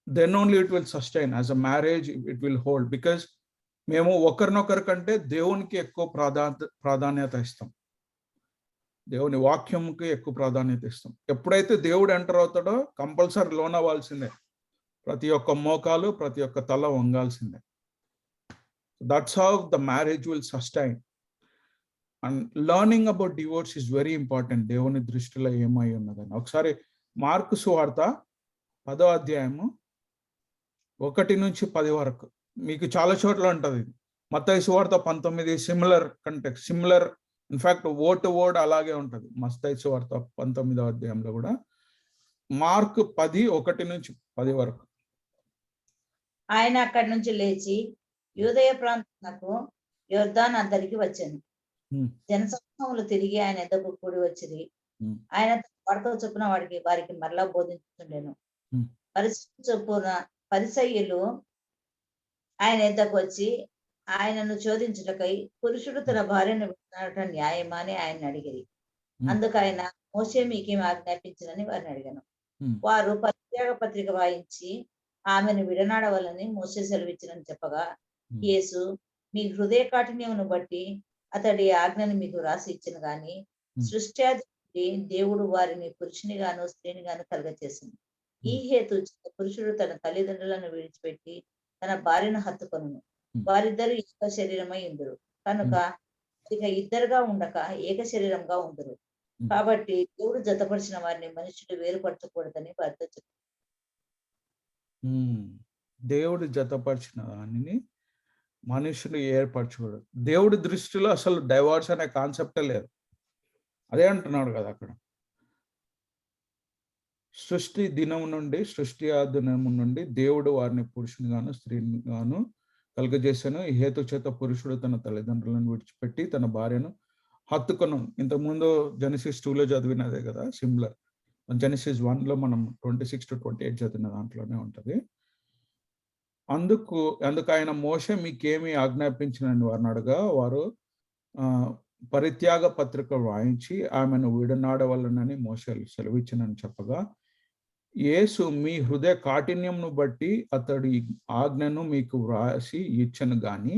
Then only it will sustain. As a marriage it will hold. Because మేము ఒకరినొకరి కంటే దేవునికి ఎక్కువ ప్రాధాన్యత ఇస్తాం, దేవుని వాక్యంకి ఎక్కువ ప్రాధాన్యత ఇస్తాం. ఎప్పుడైతే దేవుడు ఎంటర్ అవుతాడో కంపల్సరీ లోన్ అవ్వాల్సిందే. ప్రతి ఒక్క మోకాలు, ప్రతి ఒక్క తల వంగాల్సిందే. That's how the marriage will sustain. And learning about divorce is very important. దేవుని దృష్టిలో ఏమై ఉన్నదని ఒకసారి మార్కు సువార్త 10వ అధ్యాయము 1 నుంచి 10 వరకు. మీకు చాలా చోట్ల ఉంటుంది. మత్తయి సువార్త 19 similar context, similar in fact word to word అలాగే ఉంటుంది. మత్తయి సువార్త 19వ అధ్యాయంలో కూడా. మార్కు 10, 1 నుంచి 10 వరకు. ఆయన అక్కడి నుంచి లేచి యూదయ ప్రాంతమునకు యొర్దాను అద్దరికి వచ్చాను. జనసమూహములు తిరిగి ఆయన ఎద్దకు కూడి వచ్చింది. ఆయన వాడితో చొప్పున వారికి మరలా బోధించుండెను. పరిసయ్యులు ఆయన ఎద్దకు వచ్చి ఆయనను శోధించుటకై పురుషుడు తన భార్యను విడనాడటం న్యాయమా అని ఆయన అడిగిరి. అందుకు ఆయన, మోషే మీకేం ఆజ్ఞాపించినని వారిని అడిగాను. వారు పరిత్యాగ పత్రిక వాయించి ఆమెను విడనాడవాలని మోషే సెలవిచ్చినని చెప్పగా, యేసు, మీ హృదయ కాఠిన్యమును బట్టి అతడి ఆజ్ఞను మీకు రాసి ఇచ్చిన గాని సృష్ట్యాది దేవుడు వారిని పురుషుని గాను స్త్రీని గాను కలుగచేసింది. ఈ హేతు పురుషుడు తన తల్లిదండ్రులను విడిచిపెట్టి తన భార్యను హత్తుకొనును, వారిద్దరు ఏక శరీరమై ఉందరు కనుక ఇక ఇద్దరుగా ఉండక ఏక శరీరంగా ఉందరు. కాబట్టి దేవుడు జతపరిచిన వారిని మనుషుడు వేరుపరచకూడదని వారితో చెప్పారు. దేవుడు జతపరిచిన దానిని మనుషులు ఏర్పరచకూడదు. దేవుడి దృష్టిలో అసలు డైవర్స్ అనే కాన్సెప్టే లేదు. అదే అంటున్నాడు కదా అక్కడ. సృష్టి ఆ దినము నుండి దేవుడు వారిని పురుషుని గాను స్త్రీని గాను కలుగజేశాను. ఈ హేతు చేత పురుషుడు తన తల్లిదండ్రులను విడిచిపెట్టి తన భార్యను హత్తుకొను. ఇంతకుముందు జెనసిస్ 2లో చదివినదే కదా, సిమిలర్. జెనసిస్ 1లో మనం 26 to 28 చదివిన దాంట్లోనే ఉంటది. అందుకు ఆయన, మోషే మీకేమి ఆజ్ఞాపించినని వారిని అడగా, వారు పరిత్యాగ పత్రిక వ్రాయించి ఆమెను విడనాడవలనని మోషే సెలవిచ్చినని చెప్పగా, యేసు, మీ హృదయ కాఠిన్యంను బట్టి అతడి ఆజ్ఞను మీకు వ్రాసి ఇచ్చను గాని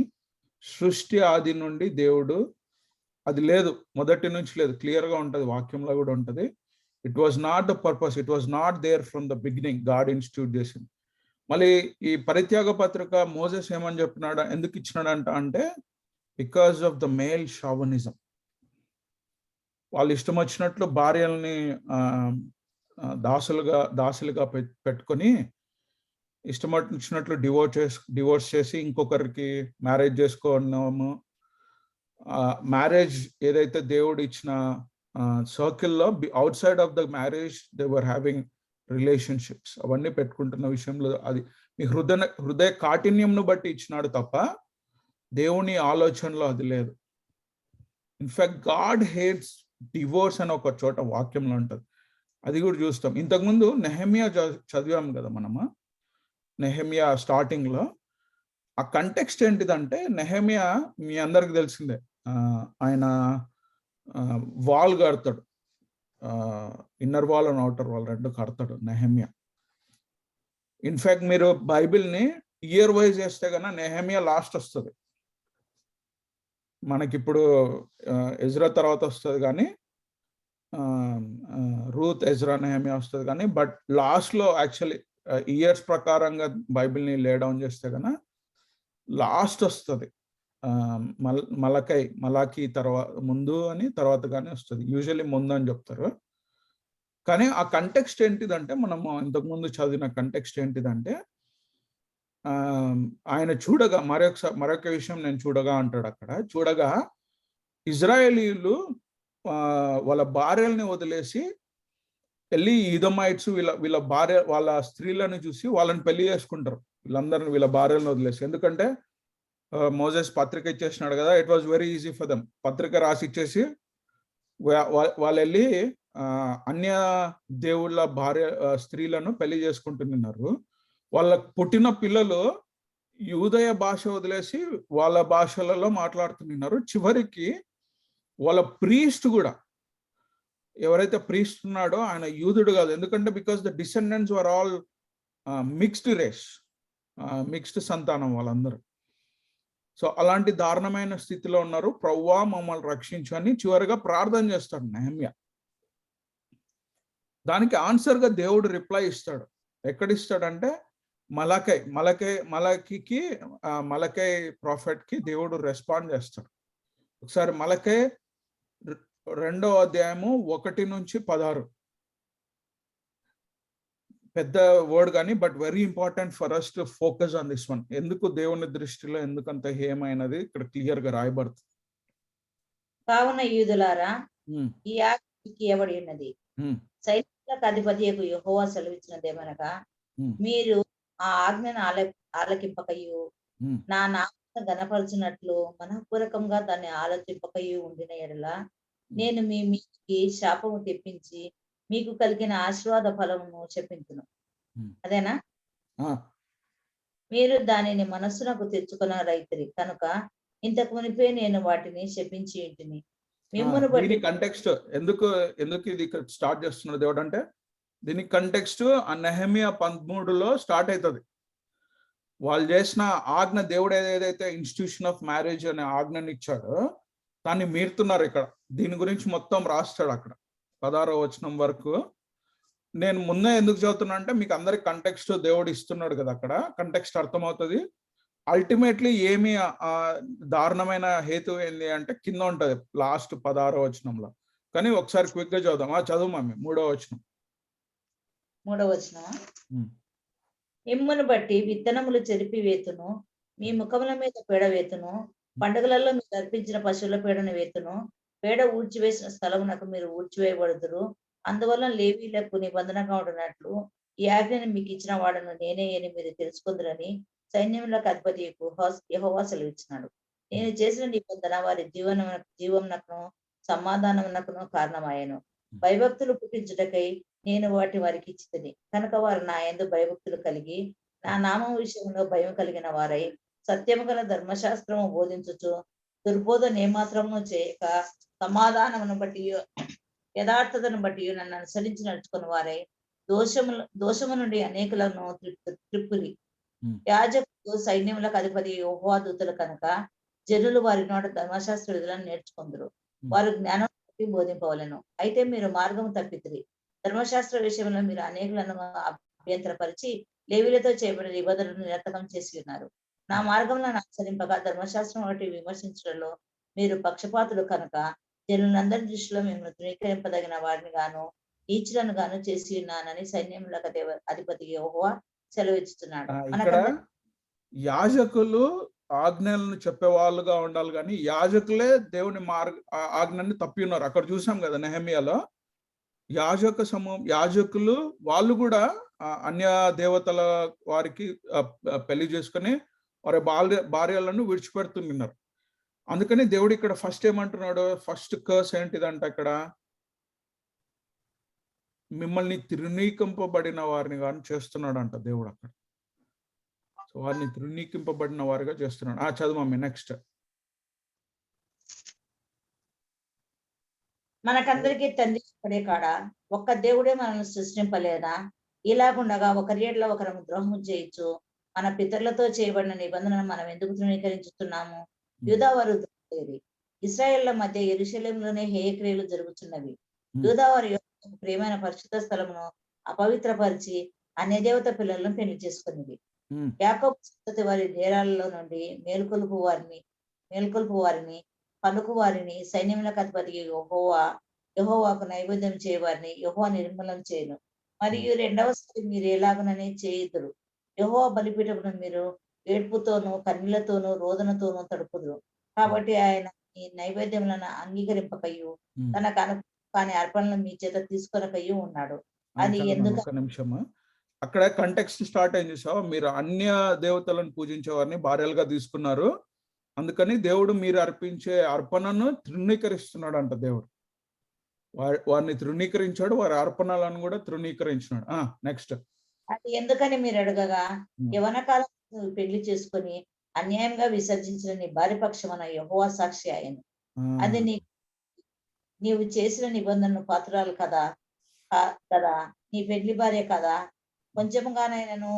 సృష్టి ఆది నుండి దేవుడు, అది లేదు, మొదటి నుంచి లేదు. క్లియర్ గా ఉంటది, వాక్యంలో కూడా ఉంటది. It was not the purpose, it was not there from the beginning. God institute చేసింది. మళ్ళీ ఈ పరిత్యాగ పత్రిక మోసెస్ ఏమని చెప్పినాడు, ఎందుకు ఇచ్చినాడంట అంటే, because of the male chauvinism. వాళ్ళు ఇష్టం వచ్చినట్లు భార్యల్ని దాసులుగా పెట్టుకొని ఇష్టం వచ్చినట్లు డివోర్స్ చేసి ఇంకొకరికి మ్యారేజ్ చేసుకోవడము, మ్యారేజ్ ఏదైతే దేవుడు ఇచ్చిన సర్కిల్లో out side of the marriage they were having relationships అవన్నీ పెట్టుకుంటున్న విషయంలో అది మీ హృదయ కాఠిన్యంను బట్టి ఇచ్చినాడు తప్ప దేవుని ఆలోచనలో అది లేదు. ఇన్ఫాక్ట్ గాడ్ హేట్స్ డివోర్స్ అని ఒక చోట వాక్యంలో ఉంటుంది, అది కూడా చూస్తాం. ఇంతకుముందు నెహెమియా చదివాం కదా మనము, నెహెమియా స్టార్టింగ్ లో. ఆ కంటెక్స్ట్ ఏంటిదంటే, నెహెమియా మీ అందరికి తెలిసిందే, ఆయన వాల్ కడతాడు, inner wall and outer wall రెండు కడతాడు నెహెమియా. ఇన్ఫాక్ట్ మీరు బైబిల్ని ఇయర్ వైజ్ చేస్తే కన్నా నెహెమియా లాస్ట్ వస్తుంది. మనకిప్పుడు ఎజ్రా తర్వాత వస్తుంది కానీ, రూత్, ఎజ్రా, నెహెమియా వస్తుంది కానీ, బట్ లాస్ట్లో యాక్చువల్లీ ఇయర్స్ ప్రకారంగా బైబిల్ని లే డౌన్ చేస్తే కన్నా లాస్ట్ వస్తుంది. మలాకి తర్వాత ముందు అని, తర్వాత కానీ వస్తుంది. యూజువల్లీ ముందు అని చెప్తారు. కానీ ఆ కంటెక్స్ట్ ఏంటిదంటే, మనము ఇంతకుముందు చదివిన కంటెక్స్ట్ ఏంటిదంటే, ఆయన చూడగా మరొక విషయం నేను చూడగా అంటాడు అక్కడ. చూడగా ఇజ్రాయేలీలు వాళ్ళ భార్యల్ని వదిలేసి వెళ్ళి ఈదోమైట్స్ వీళ్ళ భార్య వాళ్ళ స్త్రీలను చూసి వాళ్ళని పెళ్లి చేసుకుంటారు, వీళ్ళందరిని వీళ్ళ భార్యలను వదిలేసి. ఎందుకంటే మోజెస్ పత్రిక ఇచ్చేసినాడు కదా, it was very easy for them. పత్రిక రాసి ఇచ్చేసి వాళ్ళు వెళ్ళి అన్య దేవుళ్ళ భార్య స్త్రీలను పెళ్లి చేసుకుంటున్నారు. వాళ్ళకు పుట్టిన పిల్లలు యూదయ భాష వదిలేసి వాళ్ళ భాషలలో మాట్లాడుతున్నారు. చివరికి వాళ్ళ ప్రీస్ట్ కూడా, ఎవరైతే ప్రీస్ట్ ఉన్నాడో ఆయన యూదుడు కాదు. ఎందుకంటే because the descendants were all mixed race, mixed సంతానం వాళ్ళందరూ. సో అలాంటి దారుణమైన స్థితిలో ఉన్నారు. ప్రభువా మమ్మల్ని రక్షించు అని చివరిగా ప్రార్థన చేస్తాడు నెహెమ్యా. దానికి ఆన్సర్గా దేవుడు రిప్లై ఇస్తాడు. ఎక్కడిస్తాడంటే మలకై ప్రాఫెట్కి దేవుడు రెస్పాండ్ చేస్తాడు. ఒకసారి మలకై 2వ అధ్యాయము 1-16. పెద్ద వర్డ్ కానీ, but very important for us to focus on this one. ఎందుకు దేవుని దృష్టిలో ఎందుకంత హేమైనది ఇక్కడ క్లియర్ గా రాయబడుతుంది. కావున యూదులారా, ఈ ఆజ్ఞకి ఇవ్వబడి ఉన్నది, సైనికులకు అధిపతియకు యెహోవా సెలవిచ్చినదేమనగా, మీరు ఆ ఆజ్ఞను ఆలకింపకయు నా నామమును ఘనపరచినట్లు మనఃపూర్వకంగా దాన్ని ఆలోచింపకయు ఉండిన ఎడల నేను మీ మీదికి శాపము తెప్పించి మీకు కలిగిన ఆశీర్వాద ఫలమును చెప్పించును. అదేనా? మీరు దానిని మనస్సునకు తెచ్చుకున్న రైతురి కనుక ఇంతకు మునిపే నేను వాటిని శపించి ఇంటిని. మిమ్మును బట్టి కంటెక్స్ట్ ఎందుకు ఇది స్టార్ట్ చేస్తున్నాడు దేవుడు అంటే, దీని కంటెక్స్ట్ నెహెమియా 13లో స్టార్ట్ అవుతుంది. వాళ్ళు చేసిన ఆజ్ఞ, దేవుడు ఏదైతే ఇన్స్టిట్యూషన్ ఆఫ్ మ్యారేజ్ అనే ఆజ్ఞని ఇచ్చాడో దాన్ని మీరుతున్నారు. ఇక్కడ దీని గురించి మొత్తం రాస్తాడు అక్కడ 16వ వచనం వరకు. నేను ముందే ఎందుకు చదువుతున్నా అంటే, మీకు అందరికి కంటెక్స్ట్ దేవుడు ఇస్తున్నాడు కదా, అక్కడ కంటెక్స్ట్ అర్థమవుతుంది. అల్టిమేట్లీ ఏమి దారుణమైన హేతు ఏంది అంటే కింద ఉంటది లాస్ట్ 16వ వచనంలో. కానీ ఒకసారి క్విక్ గా చదువుదాం. చదువు మమ్మీ 3వ వచనం. 3వ వచనం. మిమ్మును బట్టి విత్తనములు చెరిపి వేతును, మీ ముఖముల మీద పేడ వేతును, పండుగలలో మీరు అర్పించిన పశువుల పేడను వేతును, పేడ ఊడ్చివేసిన స్థలమునకు మీరు ఊడ్చివేయబడుదురు. అందువల్ల లేవీలకు నిబంధనగా ఉండినట్లు ఈ ఆజ్ఞను మీకు ఇచ్చిన వాడను నేనే అని మీరు తెలుసుకుందరని సైన్యములకు అధిపతి యెహోవా సెలవిచ్చినాడు. నేను చేసిన నిబంధన వారి జీవమునకును సమాధానమునకును కారణమాయను. భయభక్తులు పుట్టించుటకై నేను వారికి ఇచ్చితిని. కనుక వారు నా యందు భయభక్తులు కలిగి నా నామం విషయంలో భయం కలిగిన వారై సత్యము గల ధర్మశాస్త్రము బోధించుచు దుర్బోధన ఏమాత్రము చేయక సమాధానమును బట్టి యథార్థతను బట్టి నన్ను అనుసరించి నడుచుకుని వారై దోషము నుండి అనేకులను త్రిప్పురి. యాజకులు సైన్యములకు అధిపతి యెహోవా దూతలు కనుక జనులు వారి నోట ధర్మశాస్త్ర విధులను నేర్చుకుందరు. వారు జ్ఞానం బోధింపవలను. అయితే మీరు మార్గము తప్పితిరి. ధర్మశాస్త్ర విషయంలో మీరు అనేకులను అభ్యంతరపరిచి లేవీలతో చేయబడిన నిబంధనలను నిరర్థకం చేసి ఉన్నారు. నా మార్గంలో అనుసరింపగా ధర్మశాస్త్రం ఒకటి విమర్శించడంలో మీరు పక్షపాతులు కనుక జనులందరి దృష్టిలో మేము ధృవీకరింపదగిన వారిని గాను నీచులను గాను చేసి ఉన్నానని సైన్యములకు అధిపతి యెహోవా సెలవిస్తున్నాడు. యాజకులు ఆజ్ఞలను చెప్పేవాళ్ళుగా ఉండాలి, కానీ యాజకులే దేవుని ఆజ్ఞని తప్పి ఉన్నారు. అక్కడ చూసాం కదా నెహెమియాలో, యాజకులు వాళ్ళు కూడా అన్య దేవతల వారికి పెళ్లి చేసుకుని వారి భార్యలను విడిచిపెడుతున్నారు. అందుకని దేవుడు ఇక్కడ ఫస్ట్ ఏమంటున్నాడు, ఫస్ట్ కర్స్ ఏంటిదంట, ఇక్కడ మిమ్మల్ని తృణీకింపబడిన వారిని కానీ చేస్తున్నాడు అంట దేవుడు అక్కడ. సో వారిని తృణీకింపబడిన వారిగా చేస్తున్నాడు. చదువు మమ్మీ, నెక్స్ట్. మనకందరికీ తండ్రి పడే కాడ ఒక్క దేవుడే మనల్ని సృష్టింపలేదా? ఇలాగుండగా ఒకరి ఏడ్ల ఒకరు ద్రోహం చేయొచ్చు. మన పితరులతో చేయబడిన నిబంధనను మనం ఎందుకు తృణీకరించుతున్నాము? యూదావారు ద్రోహులేరి. ఇశ్రాయేళ్ల మధ్య యెరూషలేములోనే హేయక్రియలు జరుగుతున్నవి. యూదావారి ప్రియమైన పరిశుద్ధ స్థలమును అపవిత్రపరిచి అన్య దేవత పిల్లలను పెళ్లి చేసుకున్నది. యాకోబు సంతతి వారి నేరాలలో నుండి మేల్కొల్పు వారిని పలుకు వారిని సైన్యములకు అధిపతి యెహోవాకు నైవేద్యం చేయవారిని యెహోవా నిర్మూలన చేయను. మరియు రెండవసారి మీరు ఎలాగననే చేయుదురు. యెహోవా బలిపీఠమును మీరు ఏడ్పుతోనూ కన్నీళ్లతోనూ రోదనతోనూ తడుపుదురు. కాబట్టి ఆయన ఈ నైవేద్యములను అంగీకరింపకయు తనకు కాని అర్పణలు మీ చేత తీసుకొనకయ్యి ఉన్నాడు. అది ఎందుకు? ఒక నిమిషము, అక్కడ కంటెక్స్ట్ స్టార్ట్ అయింది. సో మీరు అన్య దేవతలను పూజించే వారిని భార్యలుగా తీసుకున్నారు, అందుకని దేవుడు మీరు అర్పించే అర్పణను తృణీకరిస్తున్నాడు అంట. దేవుడు వారిని తృణీకరించాడు, వారి అర్పణలను కూడా తృణీకరించినాడు. నెక్స్ట్. అది ఎందుకని మీరు అడగగా, యవన కాలం పెళ్లి చేసుకుని అన్యాయంగా విసర్జించిన నీ భార్య పక్షమున యెహోవా సాక్షి ఆయన. అది నీవు చేసిన నిబంధనను పాత్రలు కదా నీ పెళ్లి భార్య కదా. కొంచెముగానైనాను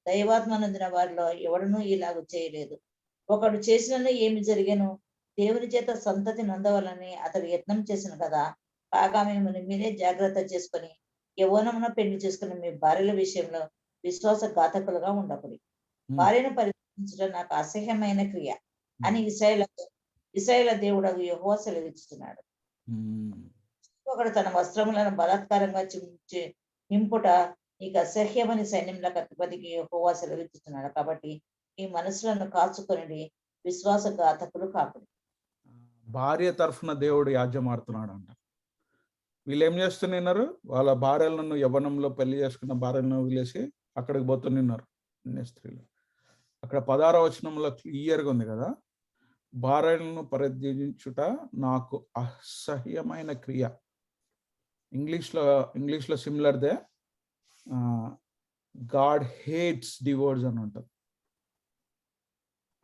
దైవాత్మనందిన వారిలో ఎవడనూ ఇలాగ చేయలేదు. ఒకడు చేసినను ఏమి జరిగేను? దేవుని చేత సంతతి నొందవలని అతడు యత్నం చేసిన కదా. కాగా మిమ్మల్ని మీరే జాగ్రత్త చేసుకుని యవ్వనమున పెళ్లి చేసుకుని మీ భార్యల విషయంలో విశ్వాసఘాతకులుగా ఉండకూడదు. భార్యను పరిరక్షించడం నాకు అసహ్యమైన క్రియ అని ఇశ్రాయేలు దేవుడు యెహోవా సెలవిస్తున్నాడు. ఒకడు తన వస్త్రములను బలాత్కారంగా నింపుట నీకు అసహ్యమని సైన్యంలకు అధిపతికి యెహోవా సెలవిస్తున్నాడు. కాబట్టి ఈ మనసులను కాచుకొని విశ్వాసఘాతకులు కాకూడదు. భార్య తరఫున దేవుడు యాజ్యమాడుతున్నాడు అంట. వీళ్ళు ఏం చేస్తున్నారు? వాళ్ళ భార్యలను యవ్వనంలో పెళ్లి చేసుకున్న భార్యలను వదిలేసి అక్కడికి పోతున్నారు స్త్రీలు. అక్కడ 16వ వచనంలో క్లియర్గా ఉంది కదా, భార్యలను పరిత్యజించుట నాకు అసహ్యమైన క్రియ. ఇంగ్లీష్లో సిమిలర్దే గాడ్ హేట్స్ డివోర్స్ అని ఉంటుంది.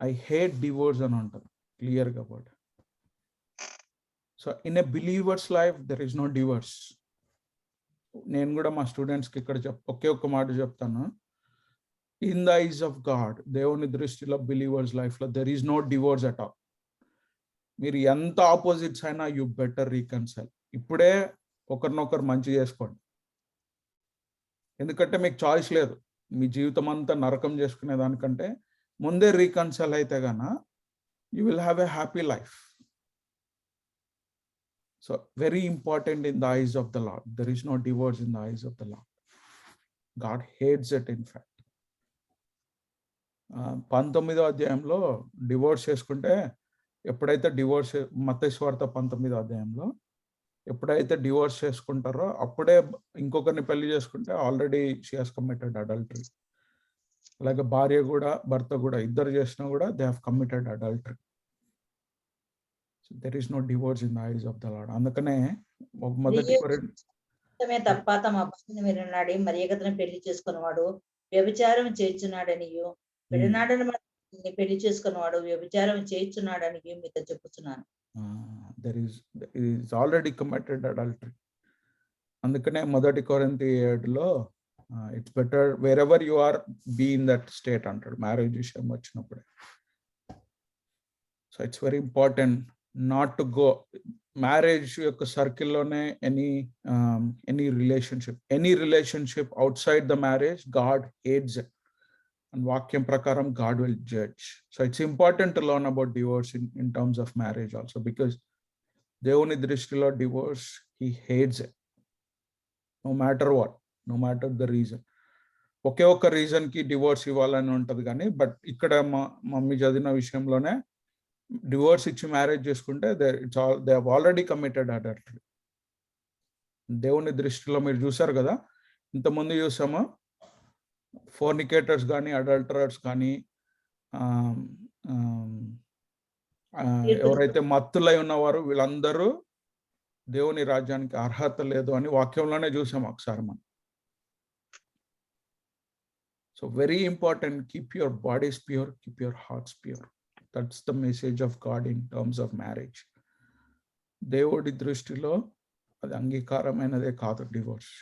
ఐ హేట్ డివోర్స్ అని ఉంటుంది క్లియర్గా. But so in a believers life there is no divorce. నేను కూడా మా స్టూడెంట్స్కి ఇక్కడ ఒకే ఒక్క మాట చెప్తాను. In the eyes of God, దేవుని దృష్టిలో బిలీవర్స్ లైఫ్లో there is no divorce at all. మీరు ఎంత ఆపోజిట్స్ అయినా యూ బెటర్ రీకన్సైల్. ఇప్పుడే ఒకరినొకరు మంచి చేసుకోండి, ఎందుకంటే మీకు చాయిస్ లేదు. మీ జీవితం అంతా నరకం చేసుకునే దానికంటే ముందే రీకన్సైల్ అయితే గాన you will have a happy life. So very important in the eyes of the Lord. There is no divorce in the eyes of the Lord. God hates it. In fact 19వ అధ్యాయంలో divorce చేసుకుంటే, ఎప్పుడైతే divorce, మత్తయి సువార్త 19వ అధ్యాయంలో ఎప్పుడైతే divorce చేసుకుంటారో అప్పుడే ఇంకొకరిని పెళ్లి చేసుకుంటే already she has committed adultery. అలాగే భార్య కూడా భర్త కూడా ఇద్దరు చేసినా కూడా they have committed adultery. So there is no divorce in the eyes of the lord. అందుకనే మొదటి తప్ప తమ భర్తను విననాడి మర్యాదను పెళ్లి చేసుకున్నవాడు వ్యభిచారం చేయుచున్నాడనియు, విడనాడని పెళ్లి చేసుకున్నవాడు వ్యభిచారం చేయుచున్నాడని మీతో చెప్పుచున్నాను. there is already committed adultery. అందుకనే మొదటి కొరింథీ 7లో it's better wherever you are be in that state అంటాడు మ్యారేజ్ విషయం వచ్చినప్పుడే. So it's very important not to go marriage యొక్క సర్కిల్లోనే any relationship outside the marriage God hates it. And వాక్యం ప్రకారం God will judge. So it's important to learn about divorce in terms of marriage also, because దేవుని దృష్టిలో divorce, he hates it. No matter what, no matter the reason. ఒకే ఒక్క reason కి divorce ఇవ్వాలని ఉంటది కానీ but ఇక్కడ మమ్మీ చదివిన విషయంలోనే డివోర్స్ ఇచ్చి మ్యారేజ్ చేసుకుంటే దే ఆల్రెడీ కమిటెడ్ అడల్టరీ. దేవుని దృష్టిలో మీరు చూసారు కదా, ఇంతకుముందు చూసాము ఫోర్నికేటర్స్ కానీ అడల్టరర్స్ కానీ ఎవరైతే మత్తులై ఉన్నవారు వీళ్ళందరూ దేవుని రాజ్యానికి అర్హత లేదు అని వాక్యంలోనే చూసాం ఒకసారి మనం. So very important, keep your bodies pure, keep your hearts pure. That's the message of God in terms of marriage. దేవుడి దృష్టిలో అది అంగీకారమైనదే కాదు divorce.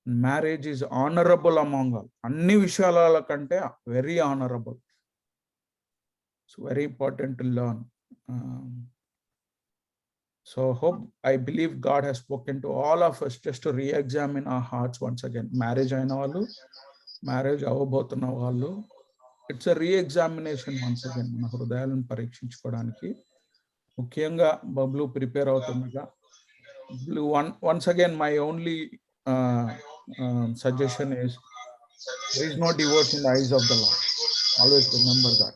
Marriage is honourable among all, అన్ని విషయాల కంటే very honourable. So very important to learn. So hope, I believe God has spoken to all of us just to re-examine our hearts once again. Marriage అయిన వాళ్ళు, marriage అవ్వబోతున్న వాళ్ళు, it's a re-examination once again. మన హృదయాలను పరీక్షించుకోవడానికి ముఖ్యంగా Bablu prepare అవుతుండగా once again my only suggestion is there is no divorce in the eyes of the Lord. Always remember that.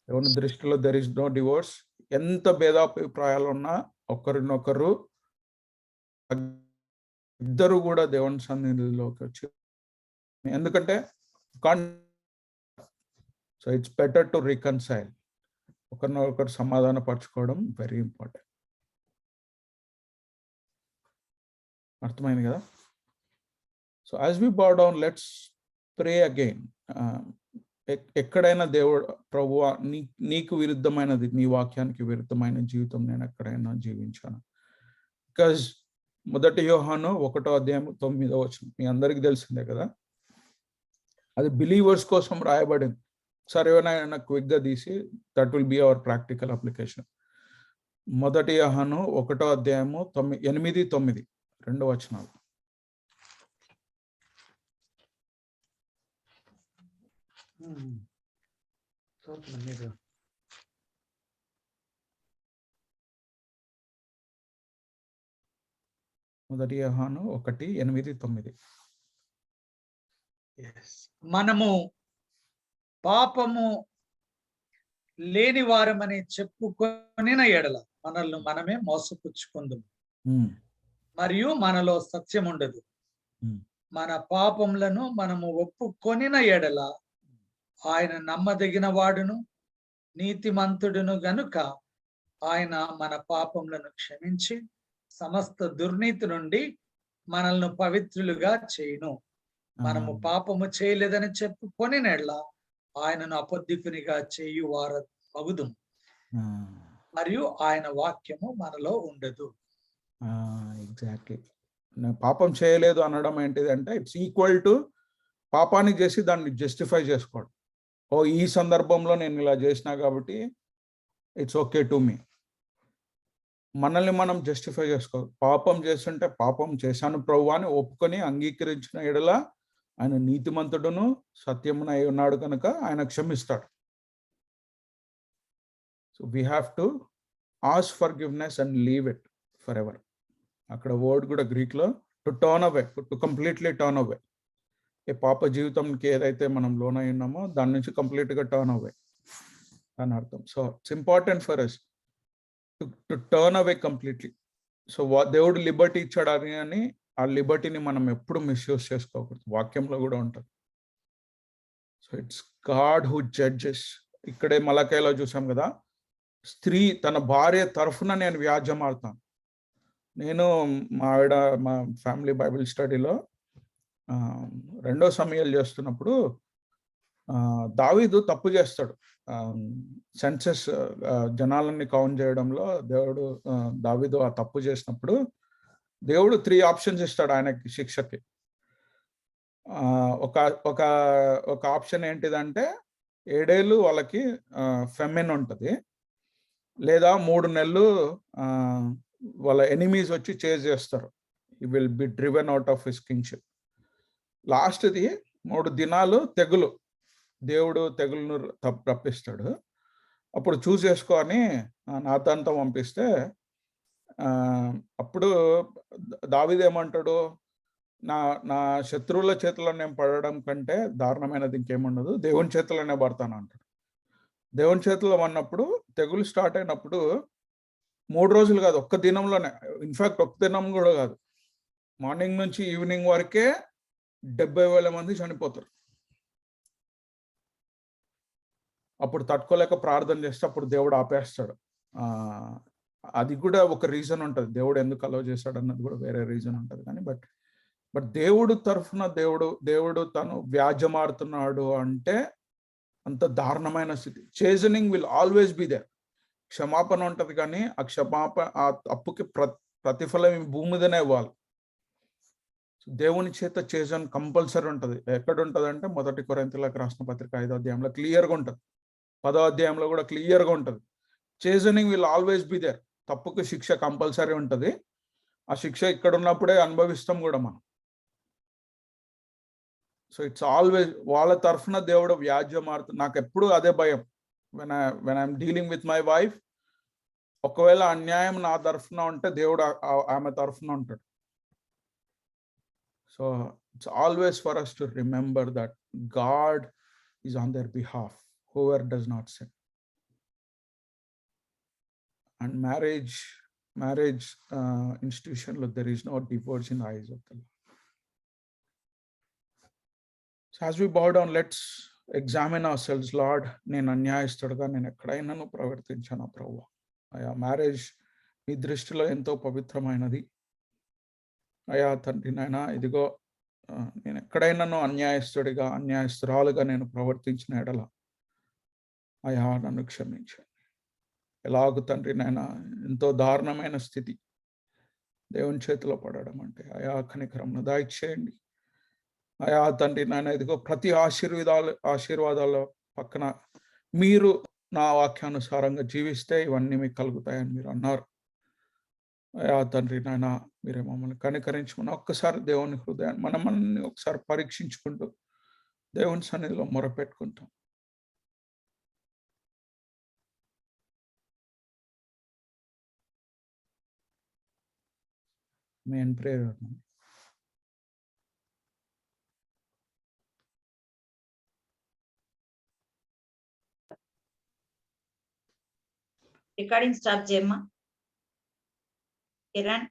దేవుని దృష్టిలో there is no divorce. ఎంత భేదాభిప్రాయాలు ఉన్నా ఒకరినొకరు ఇద్దరు కూడా దేవుని సన్నిధిలోకి వచ్చి, ఎందుకంటే so it's better to reconcile, ఒకరినొకరు సమాధాన పరచుకోవడం వెరీ ఇంపార్టెంట్. అర్థమైంది కదా? So as we bow down, let's pray again. ఎక్కడైనా దేవుడు ప్రభువా నీకు విరుద్ధమైనది, నీ వాక్యానికి విరుద్ధమైన జీవితం నేను ఎక్కడైనా జీవించాను. బికాజ్ 1 యోహాను 1:9 మీ అందరికి తెలిసిందే కదా, అది బిలీవర్స్ కోసం రాయబడింది. సరే ఏమైనా క్విక్గా తీసి that will be our practical application. 1 యోహాను 1:8-9 2 వచనాలు. మీరు 1 యోహాను 1:8-9. మనము పాపము లేని వారమని చెప్పుకొనిన ఎడల మనల్ని మనమే మోసపుచ్చుకుందుము, మరియు మనలో సత్యం ఉండదు. మన పాపములను మనము ఒప్పుకొనిన ఎడల ఆయన నమ్మదగిన వాడును నీతిమంతుడును గనుక ఆయన మన పాపములను క్షమించి సమస్త దుర్నీతి నుండి మనల్ని పవిత్రులుగా చేయును. మనము పాపము చేయలేదని చెప్పుకొనిన ఎడల ఆయనను అబద్ధికునిగా చేయు వారు అగుదుము, మరియు ఆయన వాక్యము మనలో ఉండదు. ఎగ్జాక్ట్లీ. పాపం చేయలేదు అనడం ఏంటిదంటే ఇట్స్ ఈక్వల్ టు పాపాన్ని చేసి దాన్ని జస్టిఫై చేసుకోవడం. ఓ ఈ సందర్భంలో నేను ఇలా చేసినా కాబట్టి ఇట్స్ ఓకే టు మీ. మనల్ని మనం జస్టిఫై చేసుకో, పాపం చేస్తుంటే పాపం చేశాను ప్రభు అని ఒప్పుకొని అంగీకరించిన ఎడల ఆయన నీతిమంతుడును సత్యమునై ఉన్నాడు కనుక ఆయన క్షమిస్తాడు. So we have to ask forgiveness and leave it forever. అక్కడ వర్డ్ కూడా గ్రీక్లో to turn away, to completely turn away. ఏ పాప జీవితంకి ఏదైతే మనం లోనై ఉన్నామో దాని నుంచి కంప్లీట్గా టర్న్ అవే అని అర్థం. So it's important for us to turn away completely. So దేవుడు లిబర్టీ ఇచ్చాడు అని ఆ లిబర్టీని మనం ఎప్పుడు మిస్యూజ్ చేసుకోకూడదు. వాక్యంలో కూడా ఉంటుంది. So it's God who judges. ఇక్కడే మలకాయలో చూసాం కదా, స్త్రీ తన భార్య తరఫున నేను వ్యాజ్యం ఆడతాను. నేను మా ఫ్యామిలీ బైబిల్ స్టడీలో 2 సమయాలు చేస్తున్నప్పుడు దావీదు తప్పు చేస్తాడు. సెన్సెస్ జనాలని కౌంట్ చేయడంలో దావీదు ఆ తప్పు చేసినప్పుడు దేవుడు 3 ఆప్షన్స్ ఇస్తాడు ఆయనకి శిక్షకి. ఒక ఆప్షన్ ఏంటిదంటే 7 ఏళ్ళు వాళ్ళకి ఫెమిన్ ఉంటుంది, లేదా 3 నెలలు వాళ్ళ ఎనిమీస్ వచ్చి చేజ్ చేస్తారు. He will be driven out of his kingship. లాస్ట్ది 3 దినాలు తెగులు, దేవుడు తెగులను రప్పిస్తాడు. అప్పుడు చూస్ చేసుకో అని నాతాన్తో పంపిస్తే అప్పుడు దావీదు ఏమంటాడు, నా నా శత్రువుల చేతిలో నేను పడడం కంటే దారుణమైనది ఇంకేముండదు, దేవుని చేతిలోనే పడతాను అంటాడు. దేవుని చేతిలో ఉన్నప్పుడు తెగులు స్టార్ట్ అయినప్పుడు 3 రోజులు కాదు, ఒక్క దినంలోనే, ఇన్ఫాక్ట్ ఒక్క దినం కూడా కాదు, మార్నింగ్ నుంచి ఈవినింగ్ వరకే 70,000 మంది చనిపోతారు. అప్పుడు తట్టుకోలేక ప్రార్థన చేస్తే అప్పుడు దేవుడు ఆపేస్తాడు. అది కూడా ఒక రీజన్ ఉంటుంది, దేవుడు ఎందుకు అలౌ చేశాడు అన్నది కూడా వేరే రీజన్ ఉంటుంది. కానీ బట్ దేవుడు తరఫున దేవుడు తను వ్యాజ్యమాడుతున్నాడు అంటే అంత దారుణమైన స్థితి. చేజనింగ్ విల్ ఆల్వేస్ బి దేర్. క్షమాపణ ఉంటుంది, కానీ ఆ తప్పుకి ప్రతిఫలం ఈ భూమి మీదనే ఇవ్వాలి. దేవుని చేత చేజన్ కంపల్సరీ ఉంటుంది. ఎక్కడ ఉంటుంది అంటే 1 కొరింథీయులకు రాసిన పత్రిక 5వ అధ్యాయంలో క్లియర్గా ఉంటుంది, 10వ అధ్యాయంలో కూడా క్లియర్గా ఉంటుంది. చేజనింగ్ విల్ ఆల్వేస్ బి దేర్. తప్పుకి శిక్ష కంపల్సరీ ఉంటుంది. ఆ శిక్ష ఇక్కడ ఉన్నప్పుడే అనుభవిస్తాం కూడా మనం. సో ఇట్స్ ఆల్వేస్ వాళ్ళ తరఫున దేవుడు వ్యాజ్యం ఆడుతుంది. నాకు ఎప్పుడు అదే భయం, when I'm dealing with my wife. ఒకవేళ అన్యాయం నా తరఫున ఉంటే దేవుడు ఆమె తరఫున ఉంటాడు. So it's always for us to remember that God is on their behalf, whoever does not sin. And marriage institution, look, there is no divorce in the eyes of the Lord. So as we bow down, let's examine ourselves. Lord, నేను అన్యాయస్తుడుగా నేను ఎక్కడైనా ప్రవర్తించాను ప్రభువా. అయ్యా, marriage నీ దృష్టిలో ఎంతో పవిత్రమైనది అయ్యా తండ్రి. నాయనా, ఇదిగో నేను ఎక్కడైనా అన్యాయస్తురాలుగా నేను ప్రవర్తించిన ఎడల అయ్యా నన్ను క్షమించండి. ఎలాగూ తండ్రి నాయనా, ఎంతో దారుణమైన స్థితి దేవుని చేతిలో పడడం అంటే అయా కనికరమును దయచేయండి. అయా తండ్రి నాయన, ఇదిగో ప్రతి ఆశీర్వాదాల పక్కన మీరు నా వాక్యానుసారంగా జీవిస్తే ఇవన్నీ మీకు కలుగుతాయని మీరు అన్నారు. అయా తండ్రి నాయన, మీరే మమ్మల్ని కనికరించుకుని ఒక్కసారి దేవుని హృదయాన్ని మనల్ని ఒకసారి పరీక్షించుకుంటూ దేవుని సన్నిధిలో మొరపెట్టుకుంటాం. Main prayer. రికార్డింగ్ స్టాప్ చేయమ్మా కిరణ్.